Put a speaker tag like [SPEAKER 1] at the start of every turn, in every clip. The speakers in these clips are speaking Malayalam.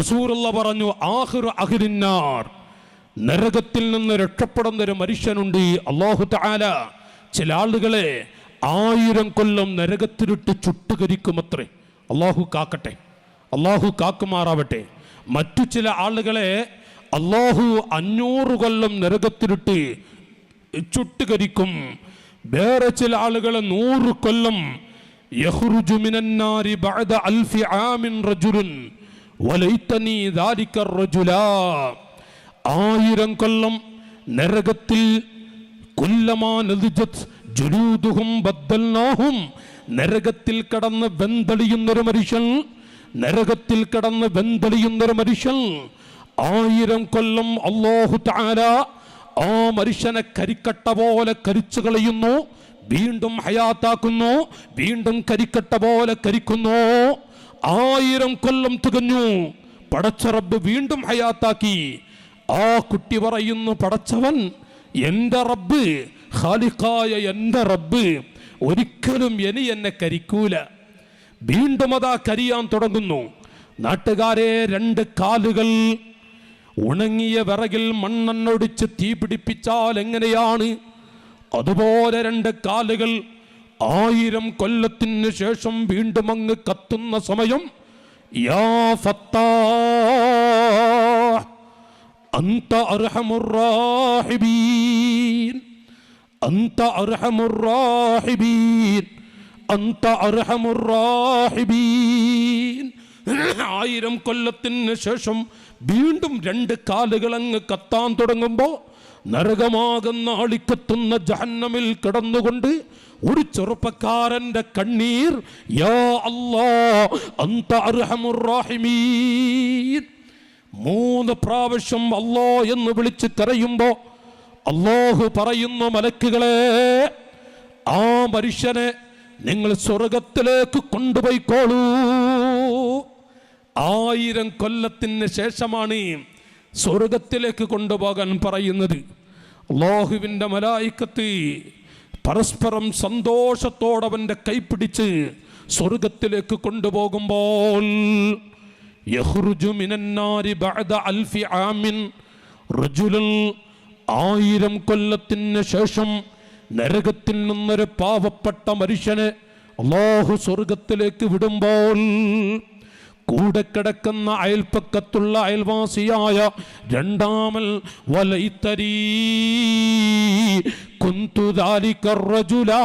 [SPEAKER 1] റസൂലുള്ള പറഞ്ഞു, ആഖിറു അഹ്ലിന്നാർ, നരകത്തിൽ നിന്ന് രക്ഷപ്പെടുന്ന ഒരു മനുഷ്യനുണ്ട്. അല്ലാഹു തആല ചില ആളുകളെ 1000 കൊല്ലം നരകത്തിലിട്ട് ചുട്ടുകരിക്കുമത്രേ. അല്ലാഹു കാക്കട്ടെ, അല്ലാഹു കാക്കുമാറാവട്ടെ. മറ്റു ചില ആളുകളെ അല്ലാഹു 500 കൊല്ലം നരകത്തിലിട്ട് ചുട്ടുകരിക്കും. വേറെ ചില ആളുകളെ 100 കൊല്ലം. യഖ്റുജു മിനന്നാരി ബഅദ അൽഫി ആമിൻ റജുലുൻ വലൈതനി ദാലിക റജുലാ. 1000 കൊല്ലം നരകത്തിൽ കുല്ലമാ നദിജത് ജുലൂദുഹും ബദ്ദൽനാഹും, നരകത്തിൽ കടന്ന് വെന്തളിയുന്നൊരു മനുഷ്യൻ, നരകത്തിൽ കടന്ന് വെന്തളിയുന്നൊരു മനുഷ്യൻ 1000 കൊല്ലം അല്ലാഹു തആല ആ മനുഷ്യനെ കരിക്കട്ട പോലെ കരിച്ചു കളയുന്നു, വീണ്ടും ഹയാത്താക്കുന്നു, വീണ്ടും കരിക്കട്ട പോലെ കരിക്കുന്നു. 1000 കൊല്ലം തികഞ്ഞു, പടച്ച റബ്ബ് വീണ്ടും ഹയാത്താക്കി. ആ കുട്ടി പറയുന്നു, പടച്ചവൻ എൻ്റെ റബ്ബ്, ഖാലിഖായ എൻ്റെ റബ്ബ് ഒരിക്കലും ഇനി എന്നെ കരിക്കൂല. വീണ്ടും അതാ കരിയാൻ തുടങ്ങുന്നു. നാട്ടുകാരെ, 2 കാലുകൾ ഉണങ്ങിയ വിറകിൽ മണ്ണെണ്ണൊടിച്ച് തീ പിടിപ്പിച്ചാൽ എങ്ങനെയാണ്, അതുപോലെ 2 കാലുകൾ 1000 കൊല്ലത്തിന് ശേഷം വീണ്ടും അങ്ങ് കത്തുന്ന സമയം, യാ ഫത്താഹ് അൻത അർഹമുർ റാഹിബീൻ, അൻത അർഹമുർ റാഹിബീൻ, അൻത അർഹമുർ റാഹിബീൻ. 1000 കൊല്ലത്തിന് ശേഷം വീണ്ടും 2 കാലുകൾ അങ്ങ് കത്താൻ തുടങ്ങുമ്പോൾ നരകമാകുന്ന ആളിക്കത്തുന്ന ജഹന്നമിൽ കിടന്നുകൊണ്ട് ഒരു ചെറുപ്പക്കാരന്റെ കണ്ണീർ, യാ അല്ലാഹ് അൻത അർഹമുർ റാഹിമീൻ. 3 പ്രാവശ്യം അല്ലാ എന്ന് വിളിച്ച് കരയുമ്പോൾ അല്ലാഹു പറയുന്നു, മലക്കുകളെ, ആ മനുഷ്യനെ നിങ്ങൾ സ്വർഗത്തിലേക്ക് കൊണ്ടുപോയിക്കോളൂ. 1000 കൊല്ലത്തിന് ശേഷമാണ് സ്വർഗത്തിലേക്ക് കൊണ്ടുപോകാൻ പറയുന്നത്. അല്ലാഹുവിൻ്റെ മലായിക്കത്ത് പരസ്പരം സന്തോഷത്തോടവൻ്റെ കൈപ്പിടിച്ച് സ്വർഗത്തിലേക്ക് കൊണ്ടുപോകുമ്പോൾ, യഖ്റുജു മിനന്നാരി ബഅദ അൽഫി ആമിൻ റജുലുൻ, 1000 കൊല്ലത്തിന് ശേഷം നരകത്തിൽ നിന്നൊരു പാവപ്പെട്ട മനുഷ്യനെ അല്ലാഹു സ്വർഗത്തിലേക്ക് വിടുമ്പോൾ, കൂടെ കിടക്കുന്ന അയൽപ്പക്കത്തുള്ള അയൽവാസിയായ രണ്ടാമൽ, വലൈതരീ കുന്തു ദാലിക റജുലാ,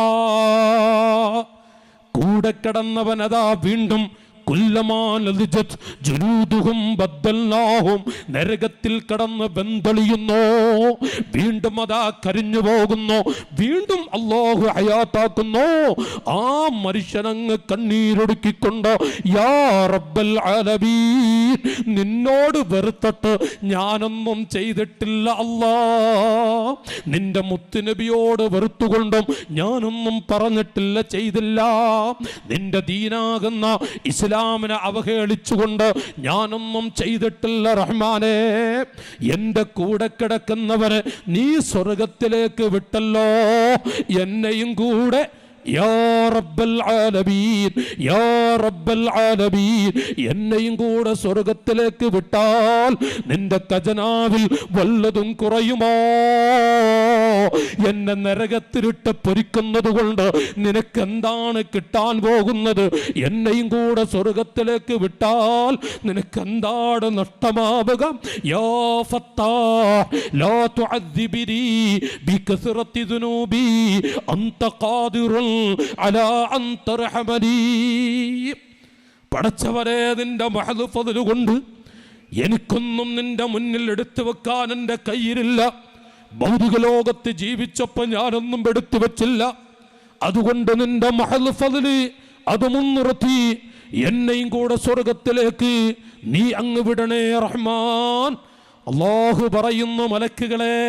[SPEAKER 1] കൂടെ കിടന്നവൻ അതാ വീണ്ടും കുല്ലമാ നദിജത് ജുലൂദുഹും ബദ്ദൽനാഹും, നരകത്തിൽ കടന്ന് വെന്തളിയുന്നു, വീണ്ടും അതാ കരിഞ്ഞു പോകുന്നു, വീണ്ടും അല്ലാഹു ഹയാത്താക്കുന്നു. ആ മനുഷ്യനങ്ങ് കണ്ണീരൊടുക്കിക്കൊണ്ട്, യാ റബ്ബൽ ആലമീൻ, നിന്നോട് വെറുത്തിട്ട് ഞാനൊന്നും ചെയ്തിട്ടില്ല അല്ലാ, നിന്റെ മുത്തുനബിയോട് വെറുത്തുകൊണ്ടും ഞാനൊന്നും പറഞ്ഞിട്ടില്ല, ചെയ്തില്ല, നിന്റെ ദീനാകുന്ന ഇസ്ലാമിനെ അവഹേളിച്ചുകൊണ്ട് ഞാനൊന്നും ചെയ്തിട്ടില്ല റഹ്മാനേ. എൻ്റെ കൂടെ കിടക്കുന്നവരെ നീ സ്വർഗത്തിലേക്ക് വിട്ടല്ലോ, എന്നെയും കൂടെ യാ റബ്ബൽ ആലമീൻ, യാ റബ്ബൽ ആലമീൻ, എന്നെയും കൂടെ സ്വർഗത്തിലേക്ക് വിട്ടാൽ നിന്റെ ഖജനാവിൽ വല്ലതും കുറയുമോ? എന്നെ നരകത്തിലിട്ട് പൊരിക്കുന്നത് കൊണ്ട് നിനക്ക് എന്താണ് കിട്ടാൻ പോകുന്നത്? എന്നെയും കൂടെ സ്വർഗത്തിലേക്ക് വിട്ടാൽ നിനക്ക് എന്താണ് നഷ്ടമാവുക? യാ ഫത്താഹ് ലാ തുഅദ്ദിബിനി ബികസ്റത്തി ദുനൂബി അൻത ഖാദിറുൻ അലാ അൻ തർഹമനി. പടച്ചവനെ, നിന്റെ മഹദ് ഫദ്ൽ കൊണ്ട് എനിക്കൊന്നും നിന്റെ മുന്നിൽ എടുത്തു വെക്കാൻ എൻ്റെ കയ്യിലില്ല. ഭൗതിക ലോകത്ത് ജീവിച്ചപ്പോൾ ഞാനൊന്നും എടുത്തു വെച്ചില്ല. അതുകൊണ്ട് നിന്റെ മഹദ് ഫദ്ൽ അത് മുൻനിർത്തി എന്നെയും കൂടെ സ്വർഗത്തിലേക്ക് നീ അങ്ങ് വിടണേ റഹ്മാൻ. അല്ലാഹു പറയുന്നു, മലക്കുകളെ,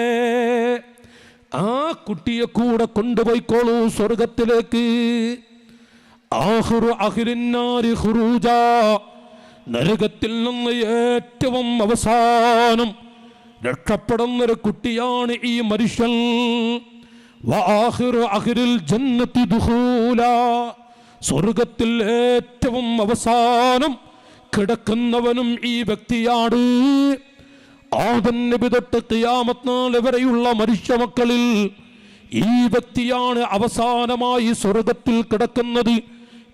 [SPEAKER 1] ആ കുട്ടിയെ കൂടെ കൊണ്ടുപോയിക്കോളൂ സ്വർഗത്തിലേക്ക്. ആഖിറു അഹ്ലിന്നാരി ഖുറൂജാ, നരകത്തിൽ നിന്ന് ഏറ്റവും അവസാനം രക്ഷപ്പെടുന്നൊരു കുട്ടിയാണ് ഈ മനുഷ്യൻ. വആഖിറു അഹ്ലിൽ ജന്നത്തി ദുഖൂലാ, സ്വർഗത്തിൽ ഏറ്റവും അവസാനം കിടക്കുന്നവനും ഈ വ്യക്തിയാണ്. ആദം നബി തൊട്ട് ഖിയാമത്ത് നാൾ വരെയുള്ള മനുഷ്യ മക്കളിൽ ഈ വ്യക്തിയാണ് അവസാനമായി സ്വർഗത്തിൽ കിടക്കുന്നത്.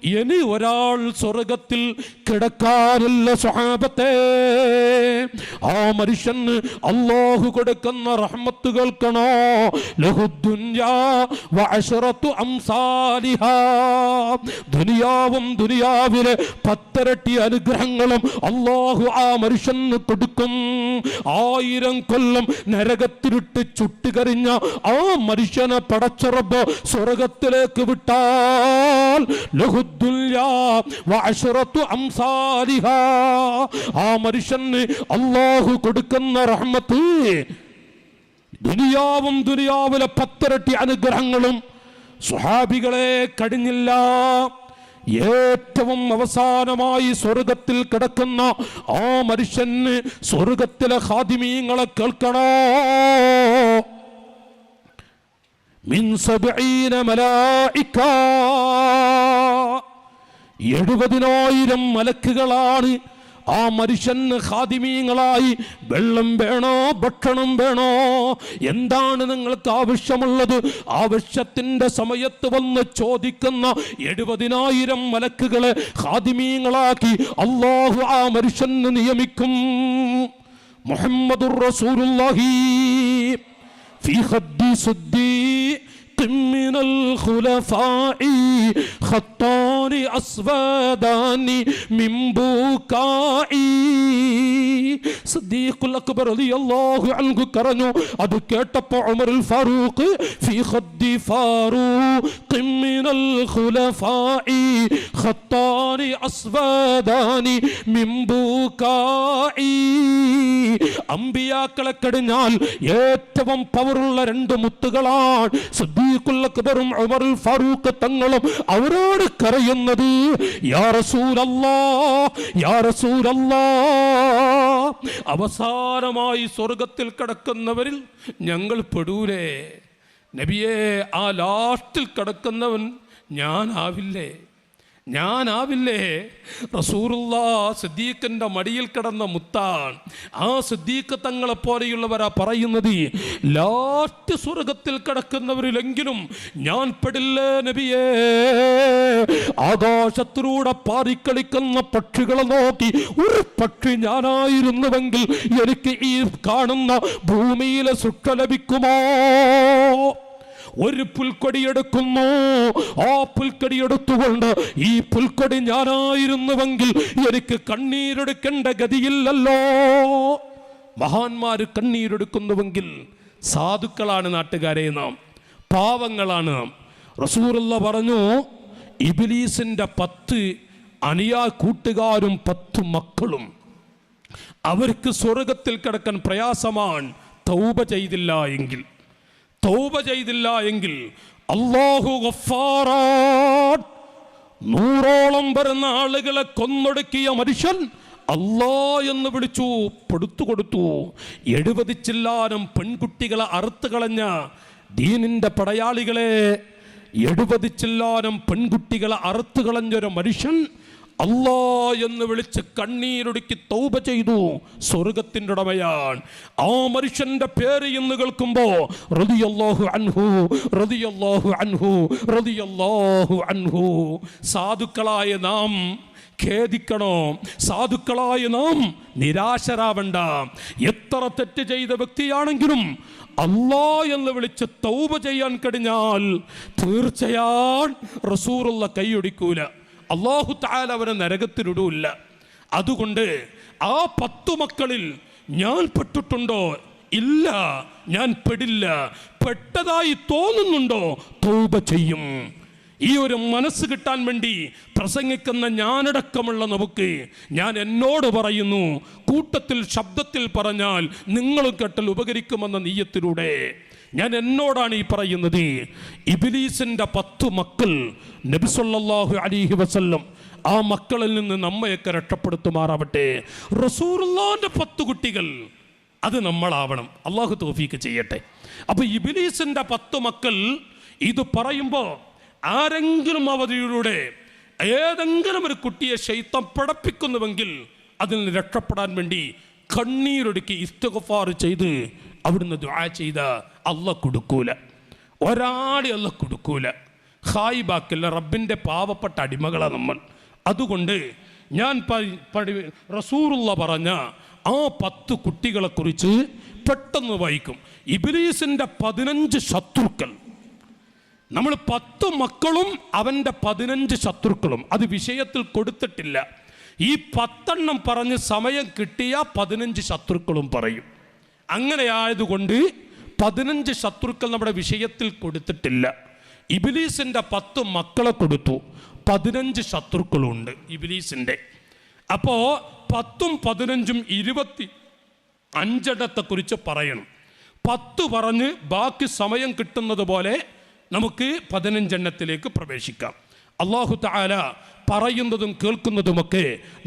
[SPEAKER 1] ഇനി ഒരാൾ സ്വർഗത്തിൽ കിടക്കാനില്ല സ്വഹാബത്തെ. ആ മനുഷ്യന് അല്ലാഹു കൊടുക്കുന്ന റഹ്മത്ത് കേൾക്കണോ? ലഹുദ്ദുനിയാ വഅശറതു അംസാലിഹാ. ദുനിയാവും ദുനിയാവിലെ 10 ഇരട്ടി അനുഗ്രഹങ്ങളും അല്ലാഹു ആ മനുഷ്യന് കൊടുക്കും. 1000 കൊല്ലം നരകത്തിലിട്ട് ചുട്ടുകരിഞ്ഞ ആ മനുഷ്യനെ പടച്ച റബ്ബ് സ്വർഗത്തിലേക്ക് വിട്ടാൽ ആ മനുഷ്യന് അല്ലാഹു കൊടുക്കുന്ന റഹ്മത്ത് ദുനിയാവും ദുനിയാവിലെ 10 ഇരട്ടി അനുഗ്രഹങ്ങളും സ്വഹാബികളെ കഴിഞ്ഞില്ല. ഏറ്റവും അവസാനമായി സ്വർഗത്തിൽ കിടക്കുന്ന ആ മനുഷ്യന് സ്വർഗത്തിലെ ഖാദിമീങ്ങളെ കേൾക്കണോ? മിൻ 70 മലായിക, 70,000 മലക്കുകളാണ് ആ മനുഷ്യന് ഖാദിമീങ്ങളായി. വെള്ളം വേണോ, ഭക്ഷണം വേണോ, എന്താണ് നിങ്ങൾക്ക് ആവശ്യമുള്ളത്? ആവശ്യത്തിന്റെ സമയത്ത് വന്ന് ചോദിക്കുന്ന 70,000 മലക്കുകളെ ഖാദിമീങ്ങളാക്കി അല്ലാഹു ആ മനുഷ്യന് നിയമിക്കും. മുഹമ്മദുർ റസൂലുള്ളാഹി ഫീ ഖദ്ദി സുദ്ദി من الخلفاء خطان أسودان من بكائي. സിദ്ദീഖുൽ അക്ബർ റളിയല്ലാഹു അൻഹു പറഞ്ഞു. അത് കേട്ടപ്പോൾ ഉമറുൽ ഫാറൂഖ് ഫീ ഖദ്ദി ഫാറൂഖ് മിനൽ ഖുലഫാഇ ഖത്താനി അസ്വദാനി മിൻ ബുകാഇ. അമ്പിയാക്കളെ കഴിഞ്ഞാൽ ഏറ്റവും പവറുള്ള 2 മുത്തുകളാണ് സിദ്ദീഖുൽ അക്ബറും ഉമറുൽ ഫാറൂഖ് തങ്ങളും. അവരോട് കരയുന്നത് യാ റസൂലല്ലാഹ്, യാ റസൂലല്ലാഹ്, അവസാനമായി സ്വർഗത്തിൽ കിടക്കുന്നവരിൽ ഞങ്ങൾ പെടൂലേ നബിയേ? ആ ലാസ്റ്റിൽ കിടക്കുന്നവൻ ഞാനാവില്ലേ? റസൂലുള്ളാഹ് സിദ്ദീഖിന്റെ മടിയിൽ കിടന്ന മുത്താണ്. ആ സിദ്ദീഖ് തങ്ങളെ പോലെയുള്ളവരാ പറയുന്നത്, ലാസ്റ്റ് സ്വർഗത്തിൽ കിടക്കുന്നവരിലെങ്കിലും ഞാൻ പെടില്ലേ നബിയേ? ആകാശത്തിലൂടെ പാറിക്കളിക്കുന്ന പക്ഷികളെ നോക്കി ഒരു പക്ഷി ഞാനായിരുന്നുവെങ്കിൽ എനിക്ക് ഈ കാണുന്ന ഭൂമിയിലെ സുഖ ലഭിക്കുമോ? ഒരു പുൽക്കൊടി എടുക്കുന്നു, ആ പുൽക്കൊടി എടുത്തുകൊണ്ട് ഈ പുൽക്കൊടി ഞാനായിരുന്നുവെങ്കിൽ എനിക്ക് കണ്ണീരെടുക്കേണ്ട ഗതിയില്ലല്ലോ. മഹാന്മാര് കണ്ണീരെടുക്കുന്നുവെങ്കിൽ സാധുക്കളാണ് നാട്ടുകാരെ നാം, പാവങ്ങളാണ് നാം. റസൂലുള്ളാഹി പറഞ്ഞു, ഇബ്ലീസിന്റെ 10 കൂട്ടുകാരും 10 മക്കളും അവർക്ക് സ്വർഗത്തിൽ കിടക്കാൻ പ്രയാസമാണ് തൗബ ചെയ്തില്ല എങ്കിൽ. അല്ലാഹു ഗഫാറാൻ, 100ഓളം വരുന്ന ആളുകളെ കൊന്നൊടുക്കിയ മനുഷ്യൻ അല്ലാ എന്ന് വിളിച്ചു കൊടുത്തു. 70 ചില്ലാനം പെൺകുട്ടികളെ അറുത്ത് കളഞ്ഞ ദീനിന്റെ പടയാളികളെ, 70 ചില്ലാനം പെൺകുട്ടികളെ അറുത്ത് കളഞ്ഞൊരു മനുഷ്യൻ അല്ലാ എന്ന് വിളിച്ച് കണ്ണീരൊടുക്കി തൗബ ചെയ്തു, സ്വർഗത്തിൻ്റെ ഉടമയാണ്. ആ മനുഷ്യന്റെ പേര് എന്ന് കേൾക്കുമ്പോ റളിയല്ലാഹു അൻഹു, റളിയല്ലാഹു അൻഹു, റളിയല്ലാഹു അൻഹു. സാധുക്കളായ നാം ഖേദിക്കണോ? സാധുക്കളായ നാം നിരാശരാവണ്ട. എത്ര തെറ്റ് ചെയ്ത വ്യക്തിയാണെങ്കിലും അല്ലാ എന്ന് വിളിച്ച് തൗബ ചെയ്യാൻ കഴിഞ്ഞാൽ തീർച്ചയായും റസൂലുള്ളാഹി കൈയൊടിക്കൂല, അല്ലാഹു തആല അവരെ നരകത്തിലിടൂല്ല. അതുകൊണ്ട് ആ 10 മക്കളിൽ ഞാൻ പെട്ടിട്ടുണ്ടോ? ഇല്ല, ഞാൻ പെടില്ല. പെട്ടതായി തോന്നുന്നുണ്ടോ? തൗബ ചെയ്യും. ഈ ഒരു മനസ്സ് കിട്ടാൻ വേണ്ടി പ്രസംഗിക്കുന്ന ഞാനടക്കമുള്ള നമുക്ക്, ഞാൻ എന്നോട് പറയുന്നു, കൂട്ടത്തിൽ ശബ്ദത്തിൽ പറഞ്ഞാൽ നിങ്ങൾ കേട്ടൽ ഉപകരിക്കുമെന്ന നീയത്തിലൂടെ ഞാൻ എന്നോടാണ് ഈ പറയുന്നത്. ഇബ്ലീസിന്റെ 10 മക്കൾ നബി സല്ലല്ലാഹു അലൈഹി വസല്ലം ആ മക്കളിൽ നിന്ന് നമ്മയൊക്കെ രക്ഷപ്പെടുത്തുമാറാവട്ടെ. റസൂലുള്ളാഹിന്റെ 10 കുട്ടികൾ അത് നമ്മളാവണം. അള്ളാഹു തൗഫീക്ക് ചെയ്യട്ടെ. അപ്പൊ ഇബ്ലീസിന്റെ 10 മക്കൾ ഇത് പറയുമ്പോൾ ആരെങ്കിലും അവധിയിലൂടെ ഏതെങ്കിലും ഒരു കുട്ടിയെ ശൈത്താൻ പടപ്പിക്കുന്നുവെങ്കിൽ അതിൽ നിന്ന് രക്ഷപ്പെടാൻ വേണ്ടി കണ്ണീരൊടുക്കി ഇസ്തിഗ്ഫാർ ചെയ്ത് അവിടുന്ന് ദുആ ചെയ്ത അല്ലാഹ് കൊടുക്കൂല, ഒരാളെ അല്ലാഹ് കൊടുക്കൂല, ഖായിബാക്കില്ല. റബ്ബിൻ്റെ പാവപ്പെട്ട അടിമകളാണ് നമ്മൾ. അതുകൊണ്ട് ഞാൻ റസൂലുള്ള പറഞ്ഞ ആ 10 കുട്ടികളെ കുറിച്ച് പെട്ടെന്ന് വായിക്കും. ഇബ്ലീസിൻ്റെ 15 ശത്രുക്കൾ. നമ്മൾ 10 മക്കളും അവൻ്റെ 15 ശത്രുക്കളും അത് വിഷയത്തിൽ കൊടുത്തിട്ടില്ല. ഈ 10 പറഞ്ഞ് സമയം കിട്ടിയ 15 ശത്രുക്കളും പറയും. അങ്ങനെ ആയതുകൊണ്ട് 15 ശത്രുക്കൾ നമ്മുടെ വിഷയത്തിൽ കൊടുത്തിട്ടില്ല. ഇബ്ലീസിൻ്റെ 10 മക്കളെ കൊടുത്തു, 15 ശത്രുക്കളുണ്ട് ഇബ്ലീസിൻ്റെ. അപ്പോൾ 10ഉം 15ഉം 25 കുറിച്ച് പറയണം. 10 പറഞ്ഞ് ബാക്കി സമയം കിട്ടുന്നത് പോലെ നമുക്ക് 15 പ്രവേശിക്കാം. അല്ലാഹു തആല പറയുന്നതും കേൾക്കുന്നതുമൊക്കെ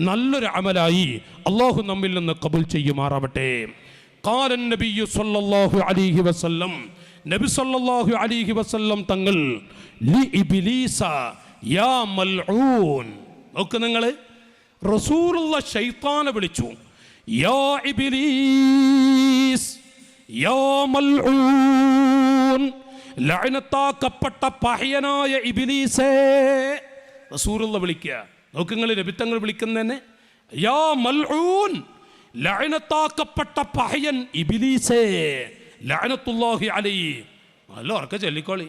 [SPEAKER 1] നല്ലൊരു അമലായി അല്ലാഹു നമ്മിൽ നിന്ന് ഖബൂൽ ചെയ്യുമാറാവട്ടെ. ഖാല നബിയ്യു സല്ലല്ലാഹു അലൈഹി വസല്ലം, നബി സല്ലല്ലാഹു അലൈഹി വസല്ലം തങ്ങൾ ലി ഇബ്ലീസ യാ മൽഊൻ. നോക്ക് നിങ്ങൾ, റസൂലുള്ള ശൈത്താനെ വിളിച്ചു, യാ ഇബ്ലീസ് യാ മൽഊൻ, ലഅനത്താക്കപ്പെട്ട പഹയനായ ഇബ്ലീസേ. റസൂലുള്ള വിളിക്കുക. നോക്ക് നിങ്ങൾ, നബിത്തങ്ങൾ വിളിക്കുന്നതന്നെ യാ മൽഊൻ, ലഅനത്താക്കപ്പെട്ട പഹയൻ ഇബ്ലീസേ, ലഅനത്തുല്ലാഹി അലൈഹി. നല്ല ഉറക്കെ ചൊല്ലിക്കോളി.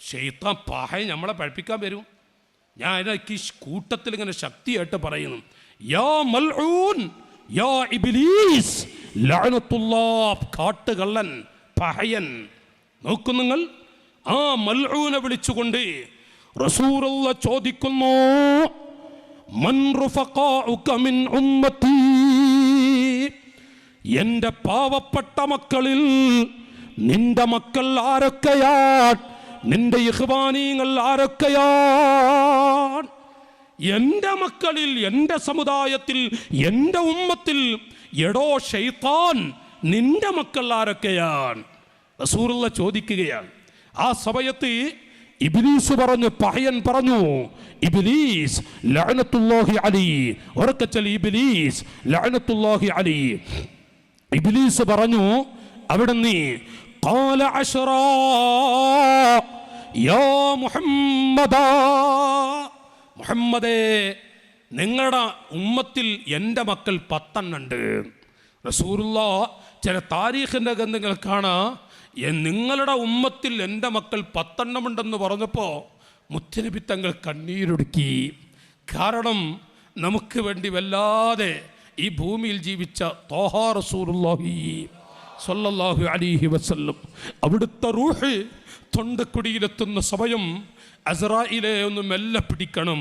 [SPEAKER 1] ശൈത്താൻ പഹയൻ നമ്മളെ പഴിപ്പിക്കാൻ വരും. ഞാൻ അതിനൊക്കെ കൂട്ടത്തിൽ ഇങ്ങനെ ശക്തിയായിട്ട് പറയുന്നു, യാ മൽഊൻ യാ ഇബ്ലീസ് ലഅനത്തുല്ലാഹ്, കാട്ടുകള്ളൻ പഹയൻ. നോക്കൂ നിങ്ങൾ, ആ മൽഊനെ വിളിച്ചുകൊണ്ട് റസൂലുള്ള ചോദിക്കുന്നു, മൻ റുഫഖാഉക മിൻ ഉമ്മത്തി, എൻ്റെ പാവപ്പെട്ട മക്കളിൽ നിന്റെ മക്കൾ ആരൊക്കെയാണ്, നിന്റെ ഇഖ്വാനീങ്ങൾ ആരൊക്കെയാണ്? എൻ്റെ മക്കളിൽ, എൻ്റെ സമുദായത്തിൽ, എൻ്റെ ഉമ്മത്തിൽ എടോ ശൈത്താൻ നിന്റെ മക്കൾ ആരൊക്കെയാണ്? റസൂലുള്ള ചോദിക്കുകയാണ്. ആ സമയത്ത് ഇബ്ലീസ് പറഞ്ഞു, പഹയൻ പറഞ്ഞു, ഇബ്ലീസ് ലഅനത്തുല്ലാഹി അലൈഹി. ഉറക്കെ ചൊല്ലി, ഇബ്ലീസ് ലഅനത്തുല്ലാഹി അലൈഹി. ഇബ്ലീസ് പറഞ്ഞു അവിടുന്ന്, ഖാല അശ്റാ യാ മുഹമ്മദാ, മുഹമ്മദേ നിങ്ങളുടെ ഉമ്മത്തിൽ എൻ്റെ മക്കൾ 10 ഉണ്ട്. റസൂലുള്ള ചില താരീഖിൻ്റെ ഗ്രന്ഥങ്ങൾ കാണാം, നിങ്ങളുടെ ഉമ്മത്തിൽ എൻ്റെ മക്കൾ 10 ഉണ്ടെന്ന് പറഞ്ഞപ്പോൾ മുത്തനബി തങ്ങൾ കണ്ണീരൊടുക്കി. കാരണം നമുക്ക് വേണ്ടി വല്ലാതെ ഈ ഭൂമിയിൽ ജീവിച്ച ത്വാഹ റസൂലുള്ളാഹി സ്വല്ലല്ലാഹു അലൈഹി വസല്ലം, അവിടുത്തെ റൂഹ് തൊണ്ടക്കുടിയിലെത്തുന്ന സമയം അസ്രായിലെ ഒന്ന് മെല്ലെ പിടിക്കണം,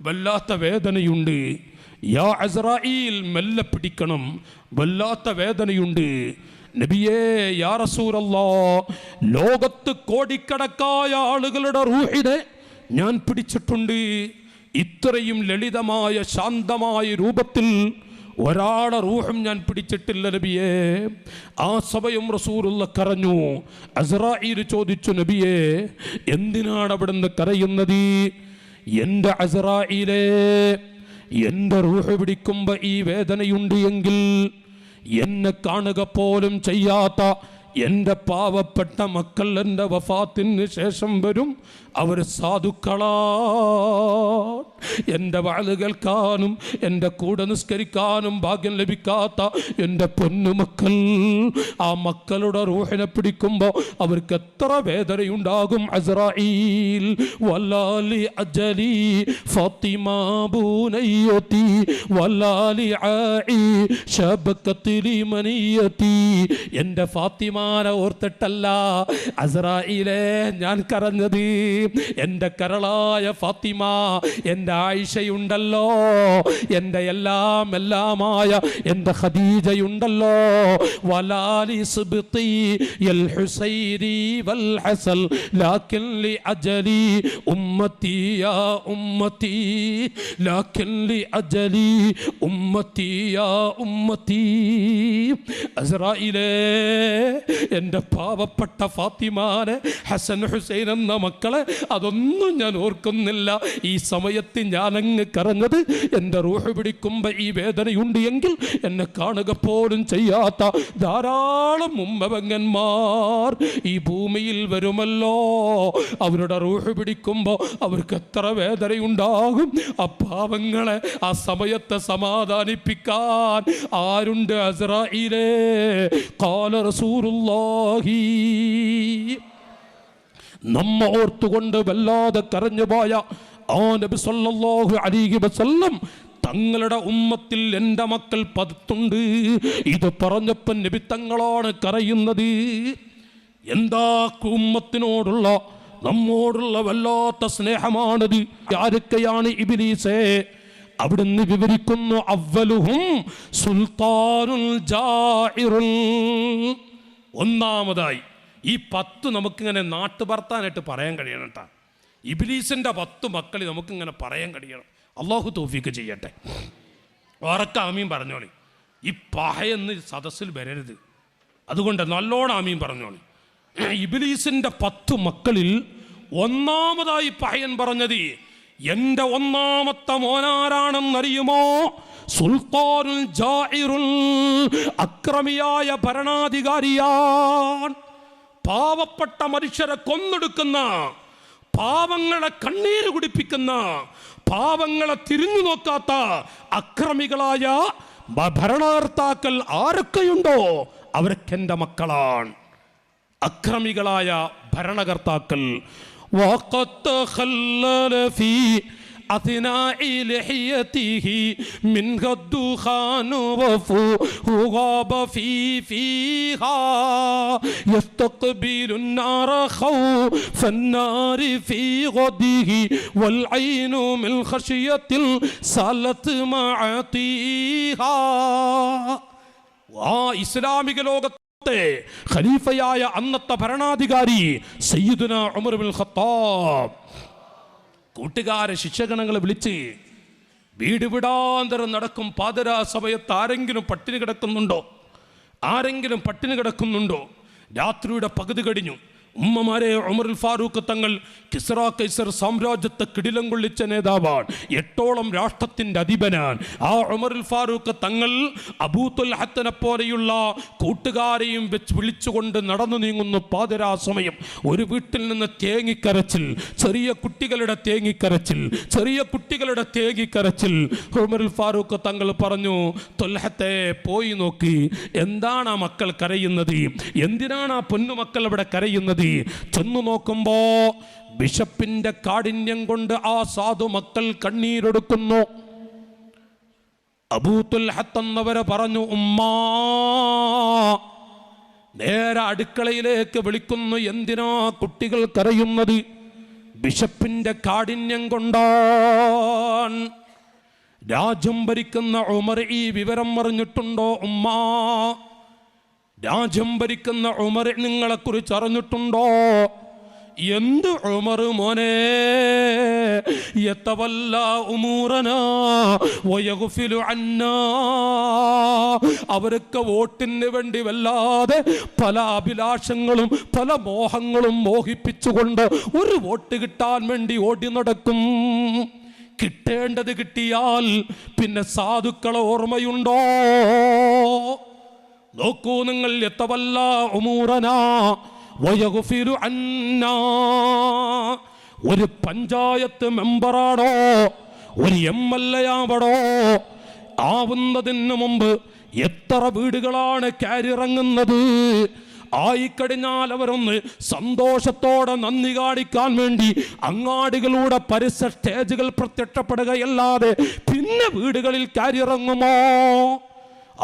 [SPEAKER 1] വല്ലാത്ത വേദനയുണ്ട്. യാ അസ്രായിൽ, മെല്ലെ പിടിക്കണം, വല്ലാത്ത വേദനയുണ്ട്. നബിയേ യാ റസൂലല്ലാഹ്, ലോകത്ത് കോടിക്കണക്കായ ആളുകളുടെ റൂഹിനെ ഞാൻ പിടിച്ചിട്ടുണ്ട്. ഇത്രയും ലളിതമായ ശാന്തമായ രൂപത്തിൽ ഒരാളെ റൂഹും ഞാൻ പിടിച്ചിട്ടില്ല നബിയേ. ആ സമയം റസൂലുള്ള കരഞ്ഞു. അസ്രായിൽ ചോദിച്ചു, നബിയേ എന്തിനാണ് അവിടുന്ന് കരയുന്നത്? എൻ്റെ അസ്രായിലേ, എൻ്റെ റൂഹ് പിടിക്കുമ്പോൾ ഈ വേദനയുണ്ട് എങ്കിൽ എന്നെ കാണുക പോലും ചെയ്യാത്ത എൻ്റെ പാവപ്പെട്ട മക്കൾ എൻ്റെ വഫാത്തിന് ശേഷം വരും, അവർ സാധുക്കളാ. എൻ്റെ വാള് കേൾക്കാനും എൻ്റെ കൂടെ നിസ്കരിക്കാനും ഭാഗ്യം ലഭിക്കാത്ത എൻ്റെ പൊന്നുമക്കൾ, ആ മക്കളുടെ റൂഹിനെ പിടിക്കുമ്പോൾ അവർക്ക് എത്ര വേദനയുണ്ടാകും. അസ്രായീൽ വല്ലാലി അജലി ഫാത്തിമ ബുനയ്യതി വല്ലാലി ആഇ ശബകതി മനിയതി. എൻ്റെ ഫാത്തിമാനെ ഓർത്തിട്ടല്ല അസ്രായീലേ ഞാൻ കരഞ്ഞത്. എൻ്റെ കരളായ ഫാത്തിമ, എൻ്റെ ആയിഷയുണ്ടല്ലോ, എൻ്റെ എല്ലാമായ എൻ്റെ ഖദീജയുണ്ടല്ലോ, വലാലി സുബ്തി യൽ ഹുസൈനി വൽ ഹസൽ ലാകിൻ ലി അജലി ഉമ്മത്തി യാ ഉമ്മത്തി, ലാകിൻ ലി അജലി ഉമ്മത്തി യാ ഉമ്മത്തി. അസ്രായിലേ എൻ്റെ പാവപ്പെട്ട ഫാത്തിമാനെ, ഹസൻ ഹുസൈൻ എന്ന മക്കളെ അതൊന്നും ഞാൻ ഓർക്കുന്നില്ല. ഈ സമയത്ത് ഞാനങ്ങ് കരഞ്ഞത് എൻ്റെ റൂഹ് പിടിക്കുമ്പോൾ ഈ വേദനയുണ്ട് എങ്കിൽ എന്നെ കാണുക പോലും ചെയ്യാത്ത ധാരാളം ഉമ്മപെങ്ങന്മാർ ഈ ഭൂമിയിൽ വരുമല്ലോ. അവരുടെ റൂഹ് പിടിക്കുമ്പോൾ അവർക്ക് എത്ര വേദനയുണ്ടാകും. ആ പാവങ്ങളെ ആ സമയത്ത് സമാധാനിപ്പിക്കാൻ ആരുണ്ട്? അസ്രാഈലേ. ഖാല റസൂലുള്ളാഹി. നമ്മ ഓർത്തുകൊണ്ട് വല്ലാതെ കരഞ്ഞുപോയ ആ നബി സല്ലല്ലാഹു അലൈഹി വസല്ലം തങ്ങളുടെ ഉമ്മത്തിൽ എൻ്റെ മക്കൾ പതുത്തുണ്ട്. ഇത് പറഞ്ഞപ്പോൾ നബി തങ്ങളാണ് കരയുന്നത്. എന്താ ഉമ്മത്തിനോടുള്ള നമ്മോടുള്ള വല്ലാത്ത സ്നേഹമാണത്. ആരൊക്കെയാണ് ഇബ്ലീസേ? അവിടുന്ന് വിവരിക്കുന്നു, അവ്വലുഹും സുൽത്താനുൽ ജാഇറുൻ. ഒന്നാമതായി ഈ 10 നമുക്കിങ്ങനെ നാട്ടുഭർത്താനായിട്ട് പറയാൻ കഴിയണം കേട്ടോ. ഇബ്ലീസിൻ്റെ 10 മക്കളെ നമുക്കിങ്ങനെ പറയാൻ കഴിയണം. അള്ളാഹു തൗഫീഖ് ചെയ്യട്ടെ. ഉറക്ക ആമീൻ പറഞ്ഞോളി. ഈ പഹയെന്ന് സദസ്സിൽ വരരുത്. അതുകൊണ്ട് നല്ലോണം ആമീൻ പറഞ്ഞോളി. ഇബ്ലീസിൻ്റെ 10 മക്കളിൽ ഒന്നാമതായി പഹയൻ പറഞ്ഞത്, എൻ്റെ ഒന്നാമത്തെ മോനാരാണെന്നറിയുമോ? സുൽത്താനുൽ ജാഇറുൽ, അക്രമിയായ ഭരണാധികാരിയാണ്. പാവപ്പെട്ട മനുഷ്യരെ കൊന്നെടുക്കുന്ന, പാവങ്ങളെ കണ്ണീര് കുടിപ്പിക്കുന്ന, പാവങ്ങളെ തിരിഞ്ഞു നോക്കാത്ത അക്രമികളായ ഭരണകർത്താക്കൾ ആരൊക്കെയുണ്ടോ അവരൊക്കെ എൻ്റെ മക്കളാണ്. അക്രമികളായ ഭരണകർത്താക്കൾ. വഖത്ത് ഖല്ലല ഫീ أثناء لحيته منها الدخان وفوه غاب فيها يستقبل النار خوف النار في غده والعين من خشية سالت معطيها. ഇസ്ലാമിക ലോകത്തെ ഖലീഫയായ അന്നത്തെ ഭരണാധികാരി സയ്യിദുന ഉമർ ഇബ്നുൽ ഖത്താബ് കൂട്ടുകാരെ ശിക്ഷകണങ്ങളെ വിളിച്ച് വീട് വിടാന്തരം നടക്കും. പാതിരാ സമയത്ത് ആരെങ്കിലും പട്ടിണി കിടക്കുന്നുണ്ടോ? രാത്രിയുടെ പകുതി കഴിഞ്ഞു. ഉമ്മമാരെ, ഉമറുൽ ഫാറൂഖ് തങ്ങൾ കിസ്റ കൈസർ സാമ്രാജ്യത്തെ കിടിലം കൊള്ളിച്ച നേതാവാണ്. 8ഓളം രാഷ്ട്രത്തിൻ്റെ അധിപനാണ്. ആ ഉമറുൽ ഫാറൂഖ് തങ്ങൾ അബൂ തുൽഹത്തിനെ പോലെയുള്ള കൂട്ടുകാരെയും വെച്ച് വിളിച്ചുകൊണ്ട് നടന്നു നീങ്ങുന്നു. പാതിരാ സമയം ഒരു വീട്ടിൽ നിന്ന് തേങ്ങിക്കരച്ചിൽ, ചെറിയ കുട്ടികളുടെ തേങ്ങിക്കരച്ചിൽ. ഉമറുൽ ഫാറൂഖ് തങ്ങൾ പറഞ്ഞു, തുൽഹത്തെ പോയി നോക്കി, എന്താണ് ആ മക്കൾ കരയുന്നത്? എന്തിനാണ് ആ പൊന്നുമക്കൾ അവിടെ കരയുന്നത്? ചെന്നു നോക്കുമ്പോ ബിഷപ്പിന്റെ കാഠിന്യം കൊണ്ട് ആ സാധു മക്കൾ കണ്ണീരൊടുക്കുന്നു. അബൂ തുൽഹത്ത് എന്നവരെ പറഞ്ഞു, ഉമ്മാ. നേരെ അടുക്കളയിലേക്ക് വിളിക്കുന്നു. എന്തിനാ കുട്ടികൾ കരയുന്നത്? ബിഷപ്പിന്റെ കാഠിന്യം കൊണ്ടാണ്. രാജ്യം ഭരിക്കുന്ന ഉമർ ഈ വിവരം അറിഞ്ഞിട്ടുണ്ടോ ഉമ്മാ? രാജ്യം ഭരിക്കുന്ന ഉമർ നിങ്ങളെക്കുറിച്ച് അറിഞ്ഞിട്ടുണ്ടോ? എന്ത് ഉമർ മോനെ? യതവല്ല ഉമൂറനാ വയഗ്ഫിലു അന്നാ. അവർക്ക് വോട്ടിന് വേണ്ടി വല്ലാതെ പല അഭിലാഷങ്ങളും പല മോഹങ്ങളും മോഹിപ്പിച്ചുകൊണ്ട് ഒരു വോട്ട് കിട്ടാൻ വേണ്ടി ഓടി നടക്കും. കിട്ടേണ്ടത് കിട്ടിയാൽ പിന്നെ സാധുക്കളെ ഓർമ്മയുണ്ടോ? നോക്കൂ നിങ്ങൾ, യതവല്ല ഉമൂറനാ വയഗ്ഫിലു അന്നാ. ഒരു പഞ്ചായത്ത് മെമ്പറാണോ, ഒരു MLA ആവണോ? ആവുന്നതിന് മുമ്പ് എത്ര വീടുകളാണ് കയറിയിറങ്ങുന്നത്? ആയിക്കഴിഞ്ഞാൽ അവരൊന്ന് സന്തോഷത്തോടെ നന്ദി കാണിക്കാൻ വേണ്ടി അങ്ങാടികളുടെ പരസ്യ സ്റ്റേജുകൾ പ്രത്യക്ഷപ്പെടുകയല്ലാതെ പിന്നെ വീടുകളിൽ കയറിയിറങ്ങുമോ?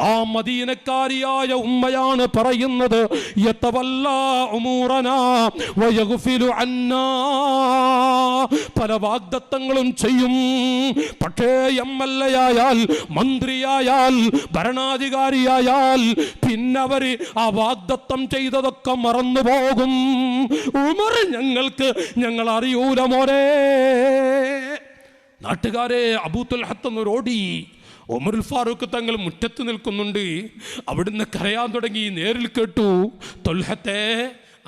[SPEAKER 1] ആ മദീനക്കാരിയായ ഉമ്മയാണ് പറയുന്നത്, യതവല്ല ഉമൂറനാ വയഗ്ഫിലു അന്നാ. പല വാഗ്ദത്തങ്ങളും ചെയ്യും. പക്ഷേ MLA ആയാൽ, മന്ത്രിയായാൽ, ഭരണാധികാരിയായാൽ പിന്നെ അവര് ആ വാഗ്ദത്തം ചെയ്തതൊക്കെ മറന്നുപോകും. ഉമർ ഞങ്ങൾ അറിയൂല മോനെ. നാട്ടുകാരെ, അബൂ തുൽഹത്ത് ഓടി ഉമറുൽ ഫാറൂഖ് തങ്ങൾ മുറ്റത്ത് നിൽക്കുന്നുണ്ട്. അവിടുന്ന് കരയാൻ തുടങ്ങി. നേരിൽ കേട്ടു, തൊൽഹത്തെ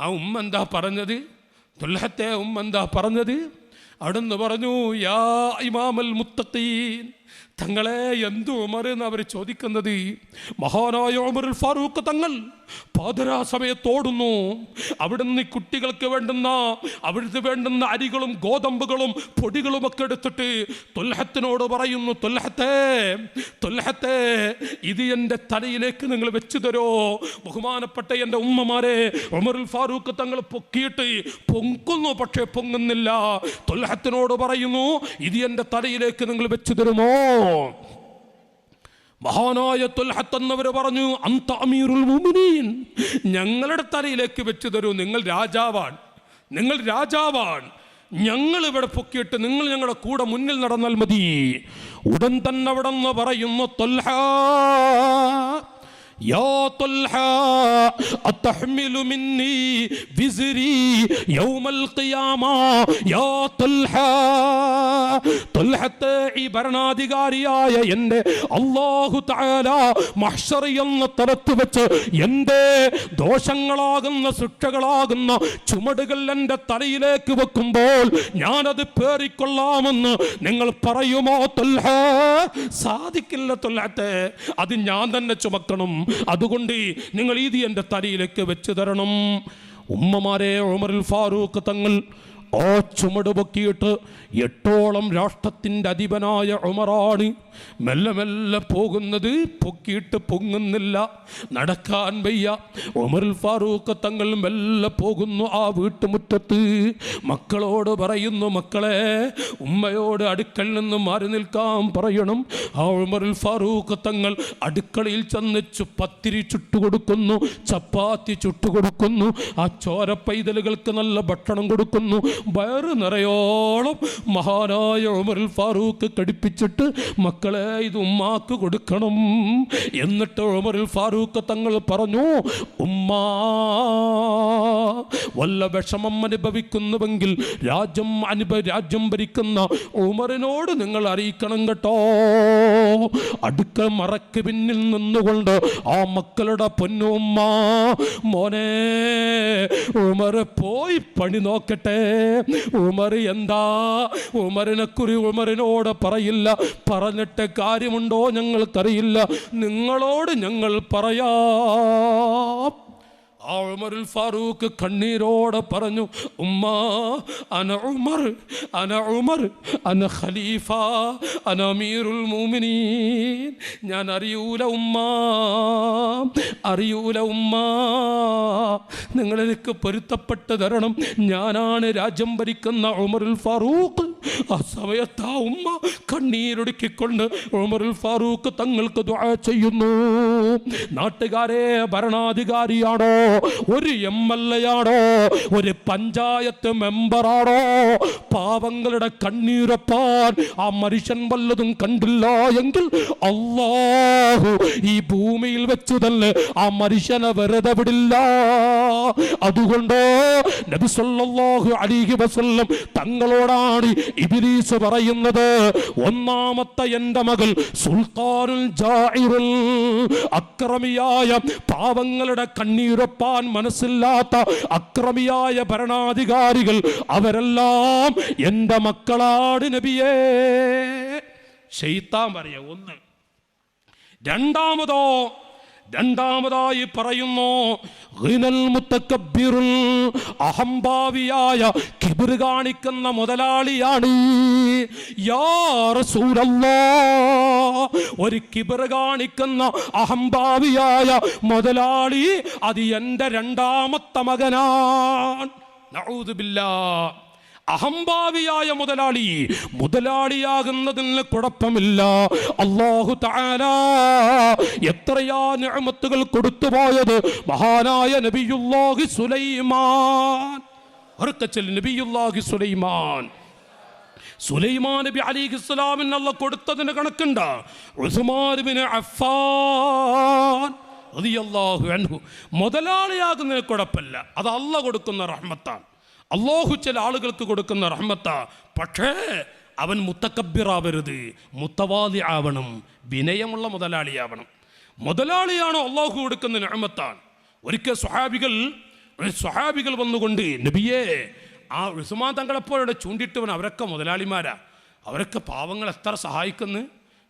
[SPEAKER 1] ആ ഉമ്മ എന്താ പറഞ്ഞത്? തൊൽഹത്തെ ഉമ്മ എന്താ പറഞ്ഞത്? അവിടുന്ന് പറഞ്ഞു, യാ ഇമാമൽ മുത്തഖീൻ, തങ്ങളെ എന്തു ഉമർ എന്ന് അവർ ചോദിക്കുന്നത്. മഹാനായ ഉമറുൽ ഫാറൂഖ് തങ്ങൾ പാതിരാ സമയത്തോടുന്നു. അവിടുന്ന് കുട്ടികൾക്ക് അവിടുത്തെ വേണ്ടുന്ന അരികളും ഗോതമ്പുകളും പൊടികളും ഒക്കെ എടുത്തിട്ട് തൊൽഹത്തിനോട് പറയുന്നു, തൊൽഹത്തെ ഇത് എൻ്റെ തലയിലേക്ക് നിങ്ങൾ വെച്ചു തരോ? ബഹുമാനപ്പെട്ട എൻ്റെ ഉമ്മമാരെ, ഉമറുൽ ഫാറൂഖ് തങ്ങൾ പൊക്കിയിട്ട് പൊങ്ങുന്നു, പക്ഷേ പൊങ്ങുന്നില്ല. തൊൽഹത്തിനോട് പറയുന്നു, ഇത് എൻ്റെ തലയിലേക്ക് നിങ്ങൾ വെച്ചു തരുമോ? മഹാനായ തൊൽഹത്ത് എന്നവർ പറഞ്ഞു, അന്ത അമീറുൽ മുഅ്മിനീൻ, ഞങ്ങളുടെ തലയിലേക്ക് വെച്ചു തരൂ. നിങ്ങൾ രാജാവാണ്, ഞങ്ങൾ ഇവിടെ പൊക്കിയിട്ട് നിങ്ങൾ ഞങ്ങളുടെ കൂടെ മുന്നിൽ നടന്നാൽ മതി. ഉടൻ തന്നെ അവിടെ നിന്ന് പറയുന്നു, തൊൽഹ യാ തൊൽഹ അതഹ്മിലു മിന്നി വിസ്രി യൗമൽ ഖിയാമ യാ തൊൽഹ. തൊൽഹത്തെ, ഈ ഭരണാധികാരിയായ എൻ്റെ അല്ലാഹു തആല മഹ്ശർ എന്ന തലത്ത് വെച്ച് എൻ്റെ ദോഷങ്ങളാകുന്ന ശിക്ഷകളാകുന്ന ചുമടുകൾ എൻ്റെ തലയിലേക്ക് വെക്കുമ്പോൾ ഞാനത് പേറിക്കൊള്ളാമെന്ന് നിങ്ങൾ പറയുമോ തൊൽഹ? സാധിക്കില്ല തൊൽഹത്തെ, അത് ഞാൻ തന്നെ ചുമക്കണം. അതുകൊണ്ട് നിങ്ങൾ ഇത് എൻ്റെ തലയിലേക്ക് വെച്ച് തരണം. ഉമ്മമാരെ, ഉമറുൽ ഫാറൂഖ് തങ്ങൾ ആ ചുമട് പൊക്കിയിട്ട് 8ഓളം രാഷ്ട്രത്തിൻ്റെ അധിപനായ ഉമറാണ് മെല്ലെ മെല്ലെ പോകുന്നത്. പൊക്കിയിട്ട് പൊങ്ങുന്നില്ല, നടക്കാൻ വയ്യ. ഉമറുൽ ഫാറൂഖ് തങ്ങൾ മെല്ലെ പോകുന്നു ആ വീട്ടുമുറ്റത്ത്. മക്കളോട് പറയുന്നു, മക്കളെ, ഉമ്മയോട് അടുക്കളയിൽ നിന്ന് മാറി നിൽക്കാൻ പറയണം. ആ ഉമറുൽ ഫാറൂഖ് തങ്ങൾ അടുക്കളയിൽ ചെന്ന് പത്തിരി ചുട്ടുകൊടുക്കുന്നു, ചപ്പാത്തി ചുട്ടുകൊടുക്കുന്നു. ആ ചോര പൈതലുകൾക്ക് നല്ല ഭക്ഷണം കൊടുക്കുന്നു. വയറ് നിറയോളം മഹാനായ ഉമറുൽ ഫാറൂഖ് കടിപ്പിച്ചിട്ട്, മക്കളെ, ഇത് ഉമ്മാക്ക് കൊടുക്കണം. എന്നിട്ട് ഉമറുൽ ഫാറൂഖ് തങ്ങൾ പറഞ്ഞു, ഉമ്മാ, വല്ല വിഷമം അനുഭവിക്കുന്നുവെങ്കിൽ രാജ്യം ഭരിക്കുന്ന ഉമറിനോട് നിങ്ങൾ അറിയിക്കണം കേട്ടോ. അടുക്കള മറക്ക് പിന്നിൽ നിന്നുകൊണ്ട് ആ മക്കളുടെ പൊന്നുമ്മ, മോനെ, ഉമർ പോയി പണി നോക്കട്ടെ. ഉമർ എന്താ ഉമറിനോട് പറയില്ല. പറഞ്ഞിട്ട് കാര്യമുണ്ടോ ഞങ്ങൾക്കറിയില്ല, നിങ്ങളോട് ഞങ്ങൾ പറയാം. ആ ഉമറുൽ ഫാറൂഖ് കണ്ണീരോടെ പറഞ്ഞു, ഉമ്മ, അന ഉമർ അന ഖലീഫ അന അമീറുൽ മുഅ്മിനീൻ. ഞാൻ അറിയൂല ഉമ്മ, നിങ്ങളെനിക്ക് പൊരുത്തപ്പെട്ട് തരണം. ഞാനാണ് രാജ്യം ഭരിക്കുന്ന ഉമറുൽ ഫാറൂഖ്. ആ സമയത്ത് ആ ഉമ്മ കണ്ണീരൊടുക്കിക്കൊണ്ട് ഉമറുൽ ഫാറൂഖ് തങ്ങൾക്ക് ദുആ ചെയ്യുന്നു. നാട്ടുകാരെ, ഭരണാധികാരിയാണോ, ഒരു MLA ആണോ, ഒരു പഞ്ചായത്ത് മെമ്പറാണോ, പാവങ്ങളുടെ കണ്ണീരൊപ്പാൻ ആ മനുഷ്യൻ വല്ലതും കണ്ടില്ല എങ്കിൽ അല്ലാഹു ഈ ഭൂമിയിൽ വെച്ചു തന്നെ ആ മനുഷ്യനെ വെറുതെ വിടില്ല. അതുകൊണ്ട് നബി സല്ലല്ലാഹു അലൈഹി വസല്ലം തങ്ങളോടാണ് ഇബ്ലീസ് പറയുന്നത്, ഒന്നാമത്തെ എൻ്റെ മകൾ സുൽത്താനുൽ ജാഇറുൽ, അക്രമിയായ പാവങ്ങളുടെ കണ്ണീരൊപ്പാൻ മനസ്സില്ലാത്ത അക്രമിയായ ഭരണാധികാരികൾ, അവരെല്ലാം എൻ്റെ മക്കളാണ് നബിയേ. ശൈത്താൻ പറയാ ഒന്ന്. രണ്ടാമതായി പറയുന്നു, ഗിനൽ മുതകബ്ബിറുൽ, അഹംഭാവിയായ കിബ്ർ കാണിക്കുന്ന മുതലാളിയാണ്. യാ റസൂലല്ലാഹ്, ഒരു കിബ്ർ കാണിക്കുന്ന അഹംഭാവിയായ മുതലാളി, അത് എൻ്റെ രണ്ടാമത്തെ മകനാണ്. നഊദു ബില്ലാഹ്. അഹംഭാവിയായ മുതലാളിയാകുന്നതിന് കുഴപ്പമില്ല. അല്ലാഹു തആല എത്രയാ നിഅമത്തുകൾ കൊടുത്തുപോയത്. മഹാനായ നബിയുല്ലാഹി സുലൈമാൻ, നബിയുല്ലാഹി സുലൈമാൻ നബി അലൈഹിസ്സലാമിന് അല്ലാഹു കൊടുത്തതിന് കണക്കുണ്ട്. ഉസ്മാൻ ഇബ്നു അഫ്ഫാൻ റളിയല്ലാഹു അൻഹു മുതലാളിയാകുന്നതിന് കുഴപ്പമില്ല, അത് അല്ലാഹു കൊടുക്കുന്ന റഹ്മത്താണ്. അല്ലാഹു ചില ആളുകൾക്ക് കൊടുക്കുന്ന റഹ്മത്താ. പക്ഷേ അവൻ മുത്തക്കബ്ബിറാവരുത്, മുത്തവാദി ആവണം, വിനയമുള്ള മുതലാളിയാവണം. മുതലാളിയാണോ അള്ളാഹു കൊടുക്കുന്ന നിഅമത്താണ്. ഒരിക്കൽ സ്വഹാബികൾ വന്നുകൊണ്ട് നബിയേ, ആ ഉസ്മാൻ തങ്ങളെപ്പോഴും ചൂണ്ടിട്ടവൻ അവരൊക്കെ മുതലാളിമാരാ, അവരൊക്കെ പാവങ്ങൾ എത്ര സഹായിക്കുന്നു,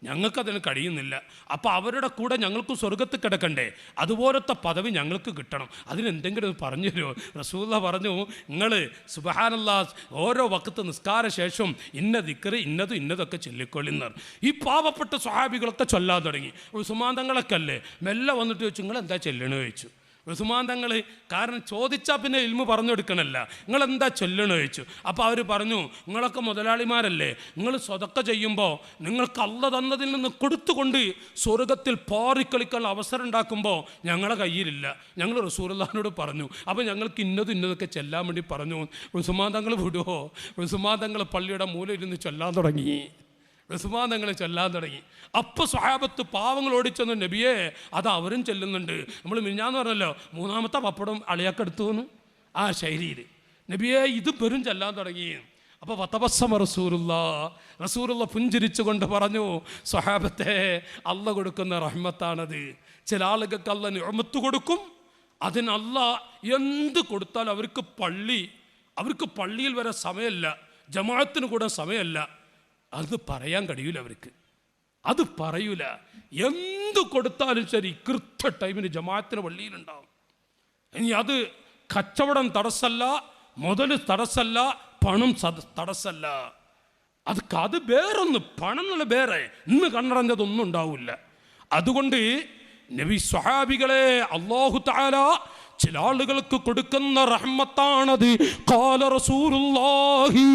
[SPEAKER 1] ഞങ്ങൾക്കതിന് കഴിയുന്നില്ല. അപ്പോൾ അവരുടെ കൂടെ ഞങ്ങൾക്ക് സ്വർഗത്ത് കിടക്കണ്ടേ, അതുപോലത്തെ പദവി ഞങ്ങൾക്ക് കിട്ടണം, അതിനെന്തെങ്കിലും പറഞ്ഞു തരുമോ? റസൂലുള്ളാഹി പറഞ്ഞു, നിങ്ങൾ സുബ്ഹാനല്ലാഹ് ഓരോ വഖത്ത് നിസ്കാര ശേഷം ഇന്ന ദിക്റ് ഇന്നതൊക്കെ ചൊല്ലിക്കൊള്ളുന്നവർ. ഈ പാവപ്പെട്ട സ്വഹാബികളൊക്കെ ചൊല്ലാൻ തുടങ്ങി. ഉസ്മാൻ തങ്ങളൊക്കെ അല്ലേ മെല്ലെ വന്നിട്ട് ചോദിച്ചു, നിങ്ങൾ എന്താ ചൊല്ലണോ ചോദിച്ചു. ഉസ്മാൻ തങ്ങൾ കാരണം ചോദിച്ചാൽ പിന്നെ ഇൽമു പറഞ്ഞു കൊടുക്കണമല്ല, നിങ്ങളെന്താ ചൊല്ലണോ ചോദിച്ചു. അപ്പോൾ അവർ പറഞ്ഞു, നിങ്ങളൊക്കെ മുതലാളിമാരല്ലേ, നിങ്ങൾ സ്വതക്ക ചെയ്യുമ്പോൾ നിങ്ങൾക്ക് അല്ലാഹ് തന്നതിൽ നിന്ന് കൊടുത്തുകൊണ്ട് സ്വർഗത്തിൽ പാറിക്കളിക്കാനുള്ള അവസരം ഉണ്ടാക്കുമ്പോൾ ഞങ്ങളെ കയ്യിലില്ല. ഞങ്ങൾ റസൂലുള്ളാഹിനോട് പറഞ്ഞു, അപ്പോൾ ഞങ്ങൾക്ക് ഇന്നതൊക്കെ ചെല്ലാൻ വേണ്ടി പറഞ്ഞു. ഉസ്മാൻ തങ്ങൾ വിടുമോ? ഉസ്മാൻ തങ്ങൾ പള്ളിയുടെ മൂലയിരുന്ന് ചൊല്ലാൻ തുടങ്ങി. ഉസ്മാൻ തങ്ങൾ ചൊല്ലാൻ തുടങ്ങി. അപ്പോൾ സ്വഹാബത്ത് പാവങ്ങൾ ഓടിച്ചെന്നു, നബിയെ അത് അവരും ചെല്ലുന്നുണ്ട്. നമ്മൾ മിനിഞ്ഞാന്ന് പറഞ്ഞല്ലോ, മൂന്നാമത്തെ പപ്പടം അളിയാക്കെടുത്തു എന്ന് ആ ശൈലിയിൽ നബിയെ ഇത് വെറും ചെല്ലാൻ തുടങ്ങി. അപ്പോൾ വതബസ്സമ റസൂലുള്ള പുഞ്ചിരിച്ചു കൊണ്ട് പറഞ്ഞു, സ്വഹാബത്തെ അല്ലാഹ് കൊടുക്കുന്ന റഹ്മത്താണത്. ചില ആളുകൾക്ക് അല്ലാഹ് നിഅമത്ത് കൊടുക്കും, അതിന് അല്ലാഹ് എന്ത് കൊടുത്താലും അവർക്ക് പള്ളിയിൽ വരെ സമയമല്ല, ജമാഅത്തിന് കൂടെ സമയമല്ല, അത് പറയാൻ കഴിയൂല, അത് പറയൂല. എന്ത് കൊടുത്താലും ശരി കൃത്യ ടൈമിന് ജമാഅത്തിന് പള്ളിയിലുണ്ടാവും. ഇനി അത് കച്ചവടം തടസ്സമല്ല, മുതൽ തടസ്സമല്ല, പണം തടസ്സമല്ല, അത് വേറൊന്ന്, പണം എന്നുള്ള വേറെ, ഇന്ന് കണ്ണടഞ്ഞതൊന്നും ഉണ്ടാവില്ല. അതുകൊണ്ട് നബി സ്വഹാബികളെ അല്ലാഹു തആല ചില ആളുകൾക്ക് കൊടുക്കുന്ന റഹ്മത്താണത്. ഖാല റസൂലുള്ളാഹി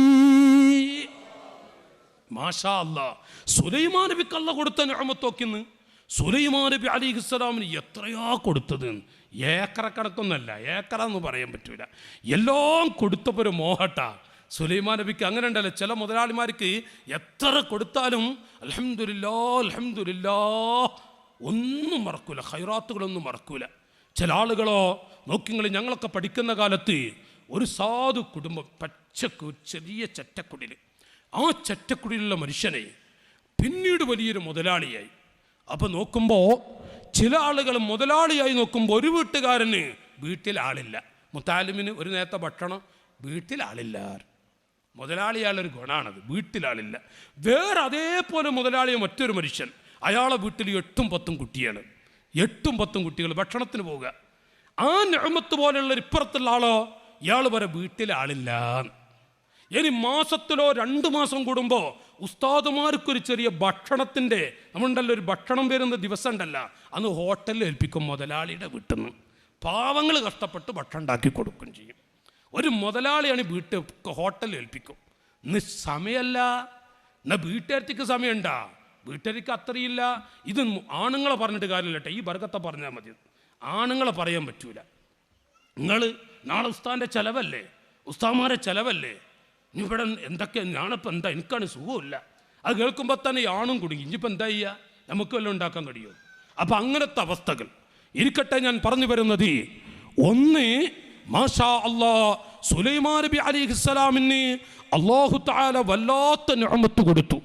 [SPEAKER 1] മാഷാ അല്ലാഹ്. സുലൈമാൻ നബിക്ക് അല്ലാഹ് കൊടുത്ത നിഅമത്തൊക്കെന്ന് സുലൈമാൻ നബി അലൈഹിസ്സലാമിന് എത്രയാ കൊടുത്തത്. ഏക്കറക്കണക്കൊന്നല്ല, ഏക്കറെന്ന് പറയാൻ പറ്റൂല, എല്ലാം കൊടുത്തപ്പോൾ ഒരു മോഹട്ടാ സുലൈമാൻ നബിക്ക്. അങ്ങനെ ഉണ്ടല്ലോ ചില മുതലാളിമാർക്ക് എത്ര കൊടുത്താലും അൽഹംദുലില്ലാഹ് ഒന്നും മറക്കൂല, ഖൈറാത്തുകളൊന്നും മറക്കൂല. ചില ആളുകളോ നോക്കിങ്ങൾ, ഞങ്ങളൊക്കെ പഠിക്കുന്ന കാലത്ത് ഒരു സാധു കുടുംബം, പച്ചക്ക് ചെറിയ ചെറ്റക്കുടിൽ, ആ ചെറ്റക്കുടിയിലുള്ള മനുഷ്യനെ പിന്നീട് വലിയൊരു മുതലാളിയായി. അപ്പോൾ നോക്കുമ്പോൾ ചില ആളുകൾ മുതലാളിയായി നോക്കുമ്പോൾ ഒരു വീട്ടുകാരന് വീട്ടിൽ ആളില്ല, മുത്താലിമിന് ഒരു നേരത്തെ ഭക്ഷണം, വീട്ടിൽ ആളില്ല. മുതലാളിയാളൊരു ഗുണമാണത്, വീട്ടിലാളില്ല. വേറെ അതേപോലെ മുതലാളിയെ മറ്റൊരു മനുഷ്യൻ, അയാളെ വീട്ടിൽ 8-10 കുട്ടിയാണ്, 8-10 കുട്ടികൾ ഭക്ഷണത്തിന് പോവുക. ആ നിഅമത്ത് പോലെയുള്ള ഇപ്പുറത്തുള്ള ആളോ, ഇയാൾ വരെ വീട്ടിൽ ആളില്ല. ഇനി മാസത്തിലോ 2 മാസം കൂടുമ്പോൾ ഉസ്താദുമാർക്കൊരു ചെറിയ ഭക്ഷണത്തിൻ്റെ, നമ്മളുണ്ടല്ലോ ഒരു ഭക്ഷണം വരുന്ന ദിവസം ഉണ്ടല്ല, അന്ന് ഹോട്ടലിൽ ഏൽപ്പിക്കും മുതലാളിയുടെ വീട്ടിൽ നിന്ന്. പാവങ്ങൾ കഷ്ടപ്പെട്ട് ഭക്ഷണം ഉണ്ടാക്കി കൊടുക്കും ചെയ്യും. ഒരു മുതലാളിയാണ് ഹോട്ടലിൽ ഏൽപ്പിക്കും. ഇന്ന് സമയമല്ല, എന്നാൽ വീട്ടുകാർക്ക് സമയമുണ്ടാ? വീട്ടുകാർക്ക് അത്രയില്ല. ഇത് ആണുങ്ങളെ പറഞ്ഞിട്ട് കാര്യമില്ല, ഈ ബർക്കത്തെ പറഞ്ഞാൽ മതി, ആണുങ്ങളെ പറയാൻ പറ്റൂല. നിങ്ങൾ നാളെ ഉസ്താദിൻ്റെ ചിലവല്ലേ, ഉസ്താദ്മാരെ ചിലവല്ലേ, ഇവിടെ എന്തൊക്കെ, ഞാനിപ്പോൾ എന്താ, എനിക്കാണ് സുഖമില്ല. അത് കേൾക്കുമ്പോൾ തന്നെ ഈ ആണും കുടുങ്ങി, ഇനിയിപ്പോൾ എന്താ ചെയ്യുക, നമുക്ക് വല്ലതും ഉണ്ടാക്കാൻ കഴിയുമോ? അപ്പം അങ്ങനത്തെ അവസ്ഥകൾ ഇരിക്കട്ടെ. ഞാൻ പറഞ്ഞു വരുന്നത്, ഒന്ന് മാഷാ അല്ലാഹ് സുലൈമാൻ നബി അലൈഹിസ്സലാമിന് അല്ലാഹു തആല വല്ലാത്ത നിഅമത്ത് കൊടുത്തു.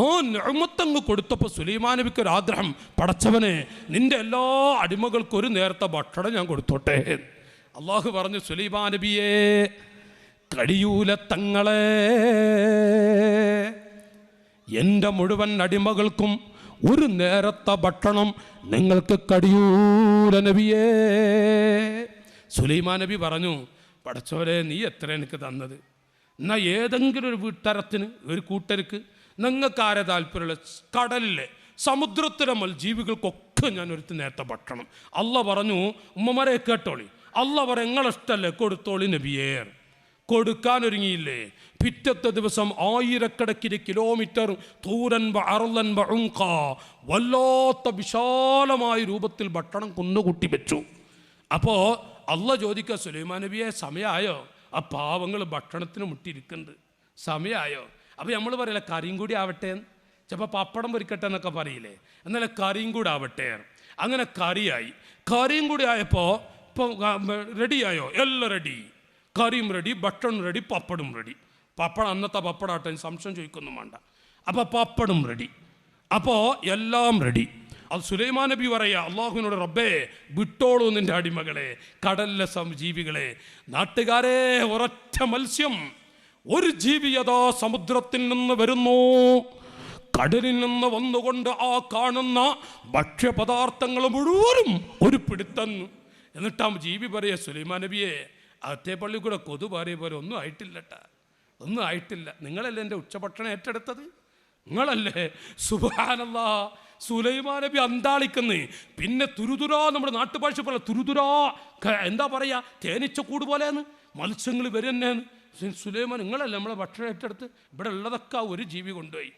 [SPEAKER 1] ആ നിഅമത്തങ്ങ് കൊടുത്തപ്പോൾ സുലൈമാൻ നബിക്ക് ഒരു ആഗ്രഹം, പടച്ചവനെ നിൻ്റെ എല്ലാ അടിമകൾക്കും ഒരു നേരത്തെ ഭക്ഷണം ഞാൻ കൊടുത്തോട്ടെ. അള്ളാഹു പറഞ്ഞു, സുലൈമാൻ നബിയെ കഴിയൂല തങ്ങളെ, എൻ്റെ മുഴുവൻ അടിമകൾക്കും ഒരു നേരത്തെ ഭക്ഷണം നിങ്ങൾക്ക് കഴിയൂല നബിയേ. സുലൈമാൻ നബി പറഞ്ഞു, പടച്ചോരെ നീ എത്ര എനിക്ക് തന്നത്, എന്നാൽ ഏതെങ്കിലും ഒരു വീട്ടരത്തിന്, ഒരു കൂട്ടർക്ക്, നിങ്ങൾക്ക് ആരെ താല്പര്യമുള്ള കടലിലെ സമുദ്രത്തിലെ ജീവികൾക്കൊക്കെ ഞാൻ ഒരു നേരത്തെ ഭക്ഷണം. അള്ളാഹ് പറഞ്ഞു, ഉമ്മമാരെ കേട്ടോളി, അള്ളാഹ് പറ നിങ്ങളിഷ്ടല്ലേ കൊടുത്തോളി നബിയേ. കൊടുക്കാനൊരുങ്ങിയില്ലേ, പിറ്റത്തെ ദിവസം 1000 കിലോമീറ്റർ തൂരൻ അറലൻ വല്ലാത്ത വിശാലമായ രൂപത്തിൽ ഭക്ഷണം കുന്നുകൂട്ടി വെച്ചു. അപ്പോൾ അള്ളാഹ് ചോദിക്കുക, സുലൈമാൻ നബിയെ സമയമായോ? ആ പാവങ്ങൾ ഭക്ഷണത്തിന് മുട്ടിയിരിക്കുന്നുണ്ട്, സമയമായോ? അപ്പോൾ നമ്മൾ പറയില്ല കറിയും കൂടി ആവട്ടെ, ചിലപ്പോൾ പപ്പടം പൊരിക്കട്ടെ എന്നൊക്കെ പറയില്ലേ, എന്നാലും കറിയും കൂടി ആവട്ടെ. അങ്ങനെ കറിയും കൂടി ആയപ്പോൾ ഇപ്പോൾ റെഡിയായോ? എല്ലാം റെഡി, കറിയും റെഡി, ഭക്ഷണം റെഡി, പപ്പടും റെഡി. പപ്പടം അന്നത്തെ പപ്പടാട്ടെ, സംശയം ചോദിക്കൊന്നും വേണ്ട. അപ്പോൾ പപ്പടും റെഡി, അപ്പോൾ എല്ലാം റെഡി. അത് സുലൈമാൻ നബി പറയാ അള്ളാഹുവിനോട്, റബ്ബേ വിട്ടോളൂ നിന്റെ അടിമകളെ, കടലിലെ ജീവികളെ. നാട്ടുകാരെ, ഒരൊറ്റ മത്സ്യം, ഒരു ജീവിയതാ സമുദ്രത്തിൽ നിന്ന് വരുന്നു, കടലിൽ നിന്ന് വന്നുകൊണ്ട് ആ കാണുന്ന ഭക്ഷ്യപദാർത്ഥങ്ങൾ മുഴുവനും ഒരു പിടുത്തം. എന്നിട്ട് ആ ജീവി പറയാ, സുലൈമാൻ നബിയെ, അകത്തെ പള്ളി കൂടെ കൊതു പാറിയ പോലെ ഒന്നും ആയിട്ടില്ലട്ടാ, ഒന്നും ആയിട്ടില്ല. നിങ്ങളല്ലേ എൻ്റെ ഉച്ചഭക്ഷണം ഏറ്റെടുത്തത്, നിങ്ങളല്ലേ. സുബ്ഹാനല്ലാഹ്, സുലൈമാൻ നബി അന്താളിക്കുന്നു. പിന്നെ തുരുതുരാ, നമ്മുടെ നാട്ടുഭാഷ പോലെ തുരുതുരാ, എന്താ പറയാ, തേനീച്ച കൂട് പോലെയാണ് മത്സ്യങ്ങൾ വരുന്നേന്ന്. സുലൈമാൻ, നിങ്ങളല്ലേ നമ്മളെ ഭക്ഷണം ഏറ്റെടുത്ത്, ഇവിടെ ഉള്ളതൊക്കെ ഒരു ജീവി കൊണ്ടുപോയി.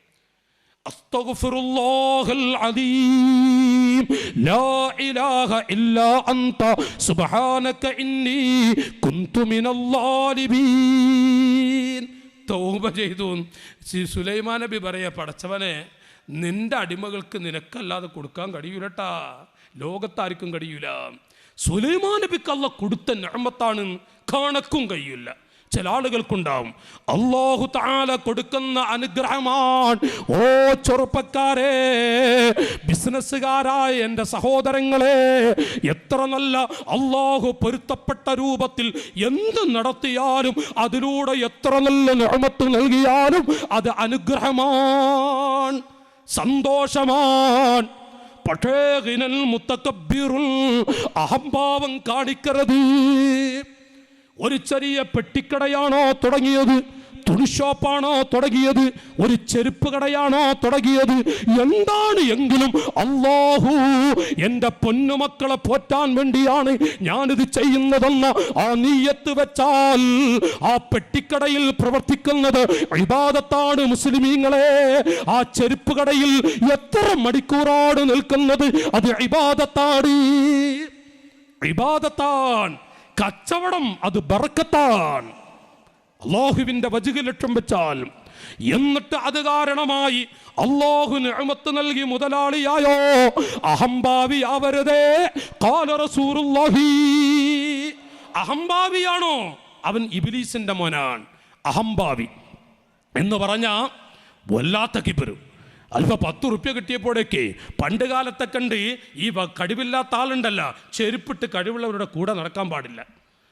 [SPEAKER 1] അസ്തഗ്ഫിറുല്ലാഹൽ അലീം ലാ ഇലാഹ ഇല്ലാ അൻത സുബ്ഹാനക ഇന്നി കുന്തു മിനൽ ളാലിമീൻ. തൗബ ചെയ്തു. സുലൈമാൻ നബി പറയാ, പടച്ചവനെ, നിന്റെ അടിമകൾക്ക് നിനക്കല്ലാതെ കൊടുക്കാൻ കഴിയൂലട്ടാ, ലോകത്താർക്കും കഴിയൂല. സുലൈമാൻ നബിക്ക് അല്ലാഹ് കൊടുത്ത നിഅമത്താണ്, കണക്കും കഴിയില്ല. ചില ആളുകൾക്കുണ്ടാവും. അല്ലാഹു തആല കൊടുക്കുന്ന അനുഗ്രഹമാണ്. ഓ ചെറുപ്പക്കാരെ, ബിസിനസ്സുകാരായ എൻ്റെ സഹോദരങ്ങളെ, എത്ര നല്ല അല്ലാഹു പൊരുത്തപ്പെട്ട രൂപത്തിൽ എന്ത് നടത്തിയാലും, അതിലൂടെ എത്ര നല്ല നിഅമത്ത് നൽകിയാലും അത് അനുഗ്രഹമാണ്, സന്തോഷമാണ്. പക്ഷേ ഗിനൽ മുത്തകബ്ബിറുൽ, അഹംഭാവം കാണിക്കരുത്. ഒരു ചെറിയ പെട്ടിക്കടയാണോ തുടങ്ങിയത്, തുണിഷോപ്പാണോ തുടങ്ങിയത്, ഒരു ചെരുപ്പ് കടയാണോ തുടങ്ങിയത്, എന്താണ് എങ്കിലും അല്ലാഹു എൻ്റെ പൊന്നുമക്കളെ പോറ്റാൻ വേണ്ടിയാണ് ഞാനിത് ചെയ്യുന്നതെന്ന് ആ നീയത്ത് വെച്ചാൽ ആ പെട്ടിക്കടയിൽ പ്രവർത്തിക്കുന്നത് ഇബാദത്താണ്. മുസ്ലിമീങ്ങളെ, ആ ചെരുപ്പ് കടയിൽ എത്ര മണിക്കൂറാണ് നിൽക്കുന്നത്, അത് ഇബാദത്താണ്, ഇബാദത്താണ്. കച്ചവടം അത് ബർക്കത്താണ്, അല്ലാഹുവിൻ്റെ വജ്ഹ് ലക്ഷ്യം വെച്ചാൽ. എന്നിട്ട് അത് കാരണമായി അല്ലാഹു നിഅമത്ത് നൽകി മുതലാളിയായോ, അഹംഭാവിയാവരുതേ. ഖാല റസൂലുള്ളാഹി, അഹംഭാവിയാണോ അവൻ ഇബ്ലീസിന്റെ മോനാണ്. അഹംഭാവി എന്ന് പറഞ്ഞാൽ വല്ലാത്ത കിബറ്. അല്പ 10 റുപ്യ കിട്ടിയപ്പോഴേക്ക് പണ്ട് കാലത്തെ കണ്ട് ഈ കഴിവില്ലാത്ത ആളുണ്ടല്ല, ചെരുപ്പിട്ട് കഴിവുള്ളവരുടെ കൂടെ നടക്കാൻ പാടില്ല,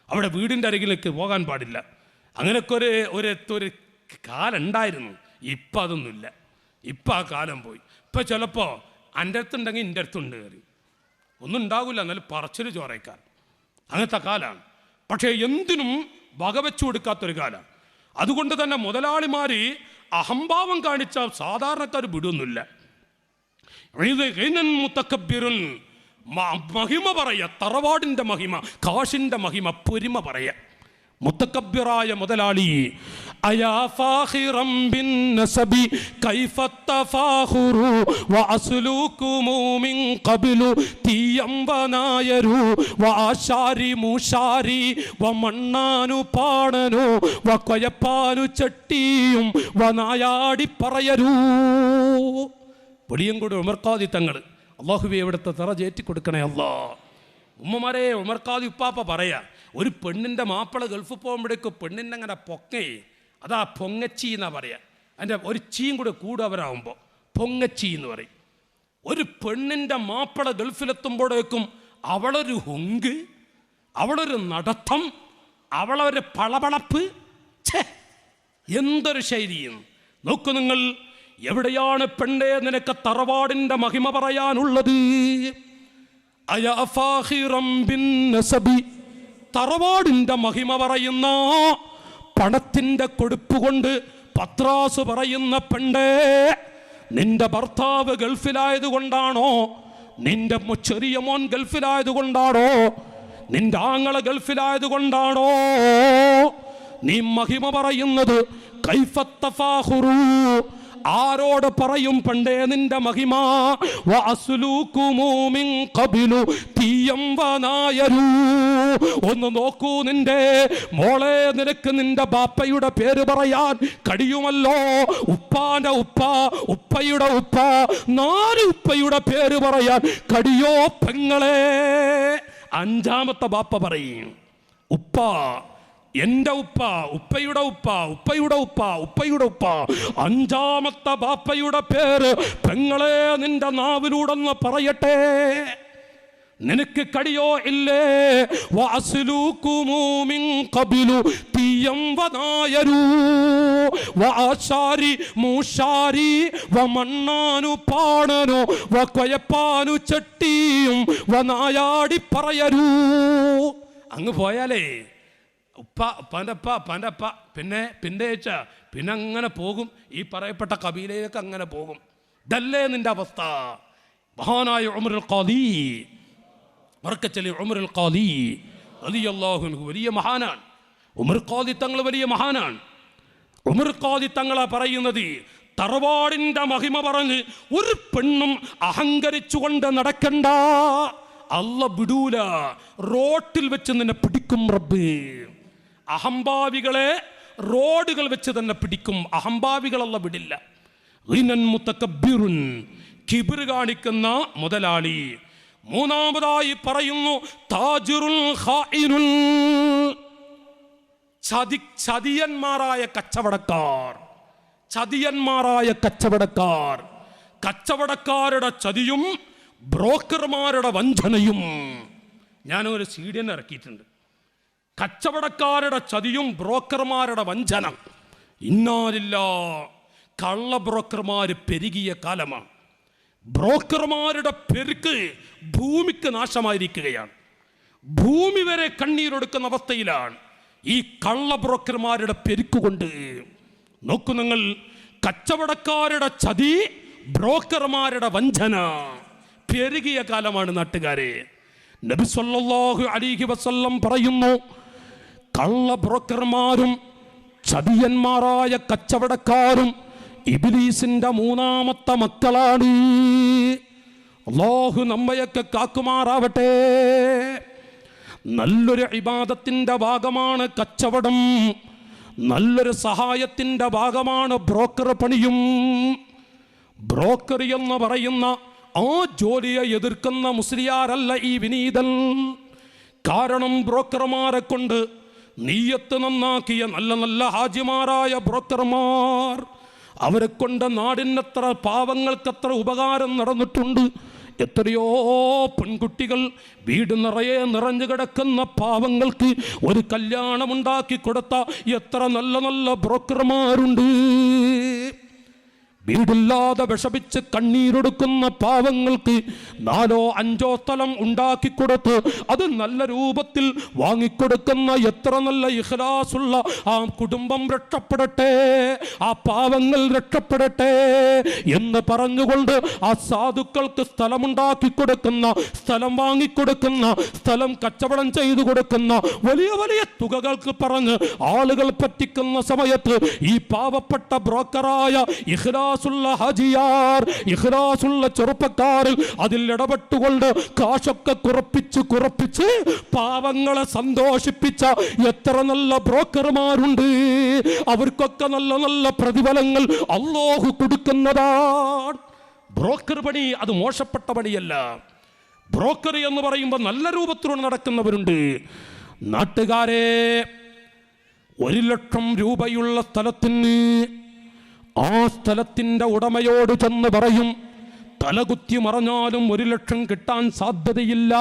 [SPEAKER 1] അവിടെ വീടിൻ്റെ അരികിലേക്ക് പോകാൻ പാടില്ല. അങ്ങനെയൊക്കെ ഒരു കാലം ഉണ്ടായിരുന്നു. ഇപ്പം അതൊന്നുമില്ല, ഇപ്പം ആ കാലം പോയി. ഇപ്പം ചിലപ്പോൾ എൻ്റെ അടുത്തുണ്ടെങ്കിൽ എൻ്റെ അടുത്തുണ്ട് കയറി ഒന്നും ഉണ്ടാകില്ല, എന്നാലും പറച്ചിൽ ചോറയ്ക്കാൻ, അങ്ങനത്തെ കാലമാണ്. പക്ഷേ എന്തിനും വകവെച്ചു കൊടുക്കാത്തൊരു കാലം. അതുകൊണ്ട് തന്നെ മുതലാളിമാർ അഹംഭാവം കാണിച്ചാൽ സാധാരണക്കാർ വിടുന്നില്ല. മഹിമ പറയ, തറവാടിൻ്റെ മഹിമ, കാശിൻ്റെ മഹിമ, പൊരിമ പറയ. മുത്തക്കബ്ബിറായ മുതലാളി, അയാ ഫാഖിറം ബിൻ നസബി കൈഫ തഫാഖുറു വഅസ്ലൂകും മിൻ ഖബ്ലു തീയം വനായരു വആശാരി മുശാരി വമണ്ണാനു പാണനു വകൊയപ്പാനു ചട്ടിയും വനായാടി പറയരൂ. വെളിയങ്കോട് ഉമർ ഖാദി തങ്ങൾ, അല്ലാഹുവേ ഇവിടുത്തെ തറചേറ്റി കൊടുക്കണേ അല്ലാ. ഉമ്മമാരെ, ഉമർ ഖാദി ഉപ്പാപ്പ പറയാ, ഒരു പെണ്ണിൻ്റെ മാപ്പിള ഗൾഫ് പോകുമ്പോഴേക്കും പെണ്ണിൻ്റെ അങ്ങനെ പൊങ്ങേ, അതാ പൊങ്ങച്ചി എന്നാ പറയാ. അതിൻ്റെ ഒരു ചീയും കൂടെ കൂടവരാകുമ്പോൾ പൊങ്ങച്ചി എന്ന് പറയും. ഒരു പെണ്ണിൻ്റെ മാപ്പിള ഗൾഫിലെത്തുമ്പോഴേക്കും അവളൊരു ഹുങ്ക്, അവളൊരു നടത്തം, അവളൊരു പളപളപ്പ്, എന്തൊരു ശൈലിയും. നോക്കൂ നിങ്ങൾ, എവിടെയാണ് പെണ്ണേ നിനക്ക് തറവാടിൻ്റെ മഹിമ പറയാനുള്ളത്? അയാ ഫാഖിറം ബിൻ നസബി, തറവാടിൻ്റെ മഹിമ പറയുന്ന, പണത്തിൻ്റെ കൊടുപ്പ് കൊണ്ട് പത്രാസ് പറയുന്ന പെണ്ണേ, നിന്റെ ഭർത്താവ് ഗൾഫിലായത് കൊണ്ടാണോ, നിന്റെ ചെറിയ മോൻ ഗൾഫിലായത് കൊണ്ടാണോ, നിന്റെ ആങ്ങള ഗൾഫിലായത് കൊണ്ടാണോ നീ മഹിമ പറയുന്നത്? കൈഫ തഫാഖുറു, ആരോട് പറയും പണ്ടേ നിന്റെ മഹിമ? വഅസ്ലൂകുമു മിൻ ഖബ്ലു തീയം വനായരു. ഒന്ന് നോക്കൂ നിന്റെ മോളെ, നിനക്ക് നിന്റെ ബാപ്പയുടെ പേര് പറയാൻ കഴിയുമല്ലോ? ഉപ്പാന്റെ ഉപ്പ, ഉപ്പയുടെ ഉപ്പ, 4 ഉപ്പയുടെ പേര് പറയാൻ കഴിയോ പെങ്ങളെ? 5ാമത്തെ ബാപ്പ പറയും ഉപ്പ, എൻ്റെ ഉപ്പ, ഉപ്പയുടെ ഉപ്പ, ഉപ്പയുടെ ഉപ്പ, ഉപ്പയുടെ ഉപ്പ, അഞ്ചാമത്തെ ബാപ്പയുടെ പേര് പെങ്ങളെ നിന്റെ നാവിലൂടെന്ന് പറയട്ടെ. നിനക്ക് കടിയോ ഇല്ലേ? വഅസ്ലൂകുമു മിൻ ഖബിലു തീയം വനായരു വആശാരി മൂശാരി വമണ്ണാനു പാണനോ വകൊയപ്പാനു ചട്ടിയും വനായാടി പറയരു. അങ്ങ് പോയാലേ ഉപ്പ, ഉപ്പാൻ്റെ അപ്പ, പിന്നെ അങ്ങനെ പോകും. ഈ പറയപ്പെട്ട കബീലയിലേക്ക് അങ്ങനെ പോകും. ഇതല്ലേ നിന്റെ അവസ്ഥ? മഹാനായ ഉമറുൽ ഖാദി, ബർക്കച്ചലി ഉമറുൽ ഖാദി റളിയല്ലാഹു അൻഹു വലിയ മഹാനാണ്. ഉമർ ഖാദി തങ്ങൾ വലിയ മഹാനാണ്. ഉമർ ഖാദി തങ്ങളാ പറയുന്നത്, തറവാടിൻ്റെ മഹിമ പറഞ്ഞ് ഒരു പെണ്ണും അഹങ്കരിച്ചുകൊണ്ട് നടക്കണ്ട, അല്ല വിടൂല, റോട്ടിൽ വെച്ച് നിന്നെ പിടിക്കും റബ്ബ്. അഹംഭാവികളെ റോഡുകൾ വെച്ച് തന്നെ പിടിക്കും. അഹംഭാവികളല്ല വിടില്ല. കിബിർ കാണിക്കുന്ന മുതലാളി. മൂന്നാമതായി പറയുന്നു താജിറുൽ ഖായിനുൽ, ചതിയന്മാരായ കച്ചവടക്കാർ. ചതിയന്മാരായ കച്ചവടക്കാർ, കച്ചവടക്കാരുടെ ചതിയും ബ്രോക്കർമാരുടെ വഞ്ചനയും. ഞാനൊരു സീഡിയൻ ഇറക്കിയിട്ടുണ്ട്. കച്ചവടക്കാരുടെ ചതിയും ബ്രോക്കർമാരുടെ വഞ്ചന. ഇന്നാലില്ല, കള്ള ബ്രോക്കർമാർ പെരുകിയ കാലമാണ്. ബ്രോക്കർമാരുടെ പെരുക്ക് ഭൂമിക്ക് നാശമായിരിക്കുകയാണ്. ഭൂമി വരെ കണ്ണീരൊടുക്കുന്ന അവസ്ഥയിലാണ് ഈ കള്ള ബ്രോക്കർമാരുടെ പെരുക്കുകൊണ്ട്. നോക്കൂ നിങ്ങൾ, കച്ചവടക്കാരുടെ ചതി, ബ്രോക്കർമാരുടെ വഞ്ചന പെരുകിയ കാലമാണ് നാട്ടുകാരെ. നബി സല്ലല്ലാഹു അലൈഹി വസല്ലം പറയുന്നു, കള്ള ബ്രോക്കർമാരും ചതിയന്മാരായ കച്ചവടക്കാരും ഇബ്ലീസിന്റെ മൂന്നാമത്തെ മക്കളാണ്. അല്ലാഹു നമ്മയൊക്കെ കാക്കുമാറാവട്ടെ. നല്ലൊരു ഇബാദത്തിന്റെ ഭാഗമാണ് കച്ചവടം. നല്ലൊരു സഹായത്തിന്റെ ഭാഗമാണ് ബ്രോക്കർ പണിയും. ബ്രോക്കർ എന്ന് പറയുന്ന ആ ജോലിയെ എതിർക്കുന്ന മുസ്ലിയാരല്ല ഈ വിനീതൻ. കാരണം ബ്രോക്കർമാരെ കൊണ്ട് നീയത്ത് നന്നാക്കിയ നല്ല നല്ല ഹാജിമാരായ ബ്രോക്കർമാർ, അവരെ കൊണ്ട് നാടിനത്ര പാവങ്ങൾക്കത്ര ഉപകാരം നടന്നിട്ടുണ്ട്. എത്രയോ പെൺകുട്ടികൾ വീട് നിറയെ നിറഞ്ഞു കിടക്കുന്ന പാവങ്ങൾക്ക് ഒരു കല്യാണമുണ്ടാക്കി കൊടുത്ത എത്ര നല്ല നല്ല ബ്രോക്കർമാരുണ്ട്. വീടില്ലാതെ വിഷമിച്ച് കണ്ണീരൊടുക്കുന്ന പാവങ്ങൾക്ക് 4 or 5 സ്ഥലം ഉണ്ടാക്കിക്കൊടുത്ത് അത് നല്ല രൂപത്തിൽ വാങ്ങിക്കൊടുക്കുന്ന എത്ര നല്ല ഇഖ്ലാസുള്ള ആ കുടുംബം രക്ഷപ്പെടട്ടെ, ആ പാവങ്ങൾ രക്ഷപ്പെടട്ടെ എന്ന് പറഞ്ഞുകൊണ്ട് ആ സാധുക്കൾക്ക് സ്ഥലമുണ്ടാക്കി കൊടുക്കുന്ന, സ്ഥലം വാങ്ങിക്കൊടുക്കുന്ന, സ്ഥലം കച്ചവടം ചെയ്തു കൊടുക്കുന്ന വലിയ വലിയ തുകകൾക്ക് പറഞ്ഞ് ആളുകൾ പറ്റിക്കുന്ന സമയത്ത് ഈ പാവപ്പെട്ട ബ്രോക്കറായ ഇഖ്ലാസുള്ള ഹാജിയാർ, ഇഖ്ലാസുള്ള ചെറുപ്പക്കാർ അതിൽ ഇടപെട്ടുകൊണ്ട് കാശൊക്കെ കുറപ്പിച്ച് പാവങ്ങളെ സന്തോഷിപ്പിച്ച എത്ര നല്ല ബ്രോക്കർമാരുണ്ട്. അവർക്കൊക്കെ നല്ല നല്ല പ്രതിഫലങ്ങൾ അല്ലാഹു കൊടുക്കുന്നതാണ്. ബ്രോക്കർ പണി അത് മോശപ്പെട്ട പണിയല്ല. ബ്രോക്കർ എന്ന് പറയുമ്പോൾ നല്ല രൂപത്തിലൂടെ നടക്കുന്നവരുണ്ട്. നാട്ടുകാരെ, 1 ലക്ഷം രൂപയുള്ള സ്ഥലത്തിന് ആ സ്ഥലത്തിൻ്റെ ഉടമയോട് ചെന്ന് പറയും, തലകുത്തി മറഞ്ഞാലും 1 ലക്ഷം കിട്ടാൻ സാധ്യതയില്ല,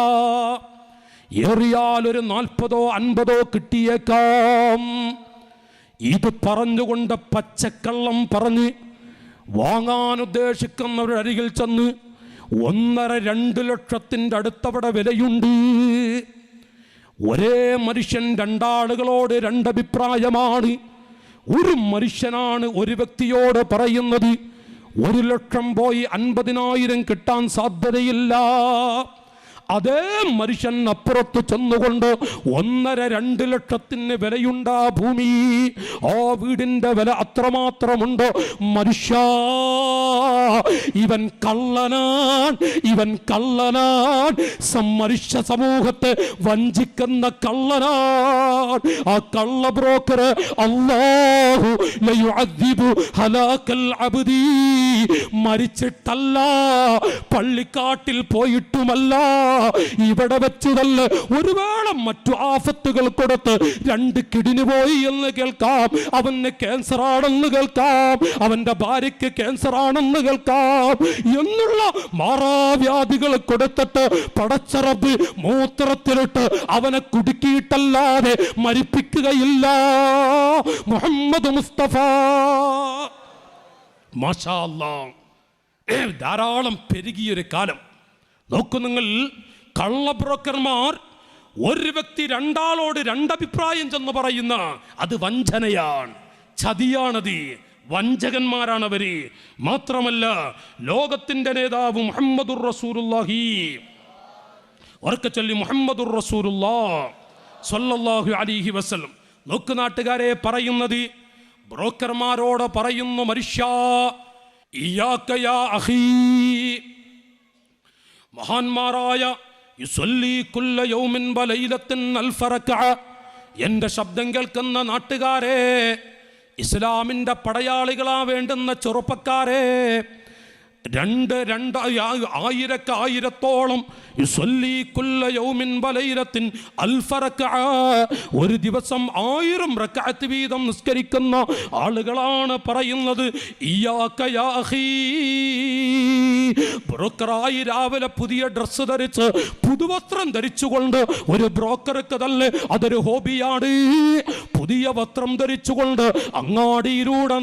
[SPEAKER 1] ഏറിയാൽ ഒരു 40 or 50 കിട്ടിയേക്കാം. ഇത് പറഞ്ഞുകൊണ്ട് പച്ചക്കള്ളം പറഞ്ഞ് വാങ്ങാൻ ഉദ്ദേശിക്കുന്നവരുടെ അരികിൽ ചെന്ന് 1.5-2 ലക്ഷത്തിൻ്റെ അടുത്തവിടെ വിലയുണ്ട്. ഒരേ മനുഷ്യൻ 2 ആളുകളോട് 2 അഭിപ്രായമാണ്. ഒരു മനുഷ്യനാണ് ഒരു വ്യക്തിയോട് പറയുന്നത് 1 ലക്ഷം പോയി 50,000 കിട്ടാൻ സാധ്യതയില്ല. അതേ മനുഷ്യൻ അപ്പുറത്ത് ചെന്നുകൊണ്ട് 1.5-2 ലക്ഷത്തിന് വിലയുണ്ട് ആ ഭൂമി, ആ വീടിന്റെ വില അത്രമാത്രമുണ്ട്. മനുഷ്യ, ഇവൻ കള്ളനാൻ, ഇവൻ കള്ളനാൻ, മനുഷ്യ സമൂഹത്തെ വഞ്ചിക്കുന്ന കള്ളനാൻ. ആ കള്ള ബ്രോക്കർ അല്ലാഹു ലയുഅദ്ദിബു ഹലാക്കൽ അബ്ദി മരിച്ചിട്ടല്ല, പള്ളിക്കാട്ടിൽ പോയിട്ടുമല്ല, ഇവിടെ വെച്ചതല്ല. ഒരു വേള മറ്റു ആഫത്തുകൾ കൊടുത്ത് 2 കിഡ്നി പോയി എന്ന് കേൾക്കാം, അവന് ക്യാൻസർ ആണെന്ന് കേൾക്കാം, അവന്റെ ഭാര്യയ്ക്ക് ക്യാൻസർ ആണെന്ന് കേൾക്കാം എന്നുള്ള മാറാവ്യാധികൾ കൊടുത്തിട്ട് പടച്ച റബ്ബ് മൂത്രത്തിലിട്ട് അവനെ കുടുക്കിയിട്ടല്ലാതെ മരിപ്പിക്കുകയില്ല. മുഹമ്മദ് മുസ്തഫ മാഷാ അല്ലാഹ്. ധാരാളം പെരുകിയൊരു കാലം. നോക്കൂ നിങ്ങൾ, കള്ള ബ്രോക്കർമാർ ഒരു വ്യക്തി 2 ആളോട് 2 അഭിപ്രായം ചെന്ന് പറയുന്ന അത് വഞ്ചനയാണ്, ചതിയാണത്, വഞ്ചകന്മാരാണവര്. മാത്രമല്ല, ലോകത്തിന്റെ നേതാവ് മുഹമ്മദുർ റസൂലുള്ളാഹി, ഉറക്കെ ചൊല്ലി മുഹമ്മദുർ റസൂലുള്ളാഹ് സ്വല്ലല്ലാഹു അലൈഹി വസല്ലം. നോക്ക് നാട്ടുകാരെ, പറയുന്നത് ബ്രോക്കർമാരോട് പറയുന്നു, മനുഷ്യ ഇയ്യാക യാ അഖീ, മഹാന്മാരായ യുസല്ലി കുല്ല യൗമിൻ വലൈലത്തിൻ അൽഫ റക്അ, എൻ്റെ ശബ്ദം കേൾക്കുന്ന നാട്ടുകാരെ, ഇസ്ലാമിൻ്റെ പടയാളികളാ വേണ്ടുന്ന ചെറുപ്പക്കാരെ, 1000 യുസല്ലി കുല്ല യൗമിൻ വലൈലത്തിൻ അൽഫ റക്അ, ഒരു ദിവസം 1000 റക്അത്ത് വീതം നിസ്കരിക്കുന്ന ആളുകളാണ് പറയുന്നത്. ഇയ്യാക യാ അഖീ, ബ്രോക്കറായി രാവിലെ പുതിയ ഡ്രസ്സ് ധരിച്ച് പുതുവസ്ത്രം ധരിച്ചുകൊണ്ട് ഒരു ബ്രോക്കർക്ക് തന്നെ അതൊരു ഹോബിയാണ്. പുതിയ വസ്ത്രം ധരിച്ചുകൊണ്ട് അങ്ങാടിയിലൂടെ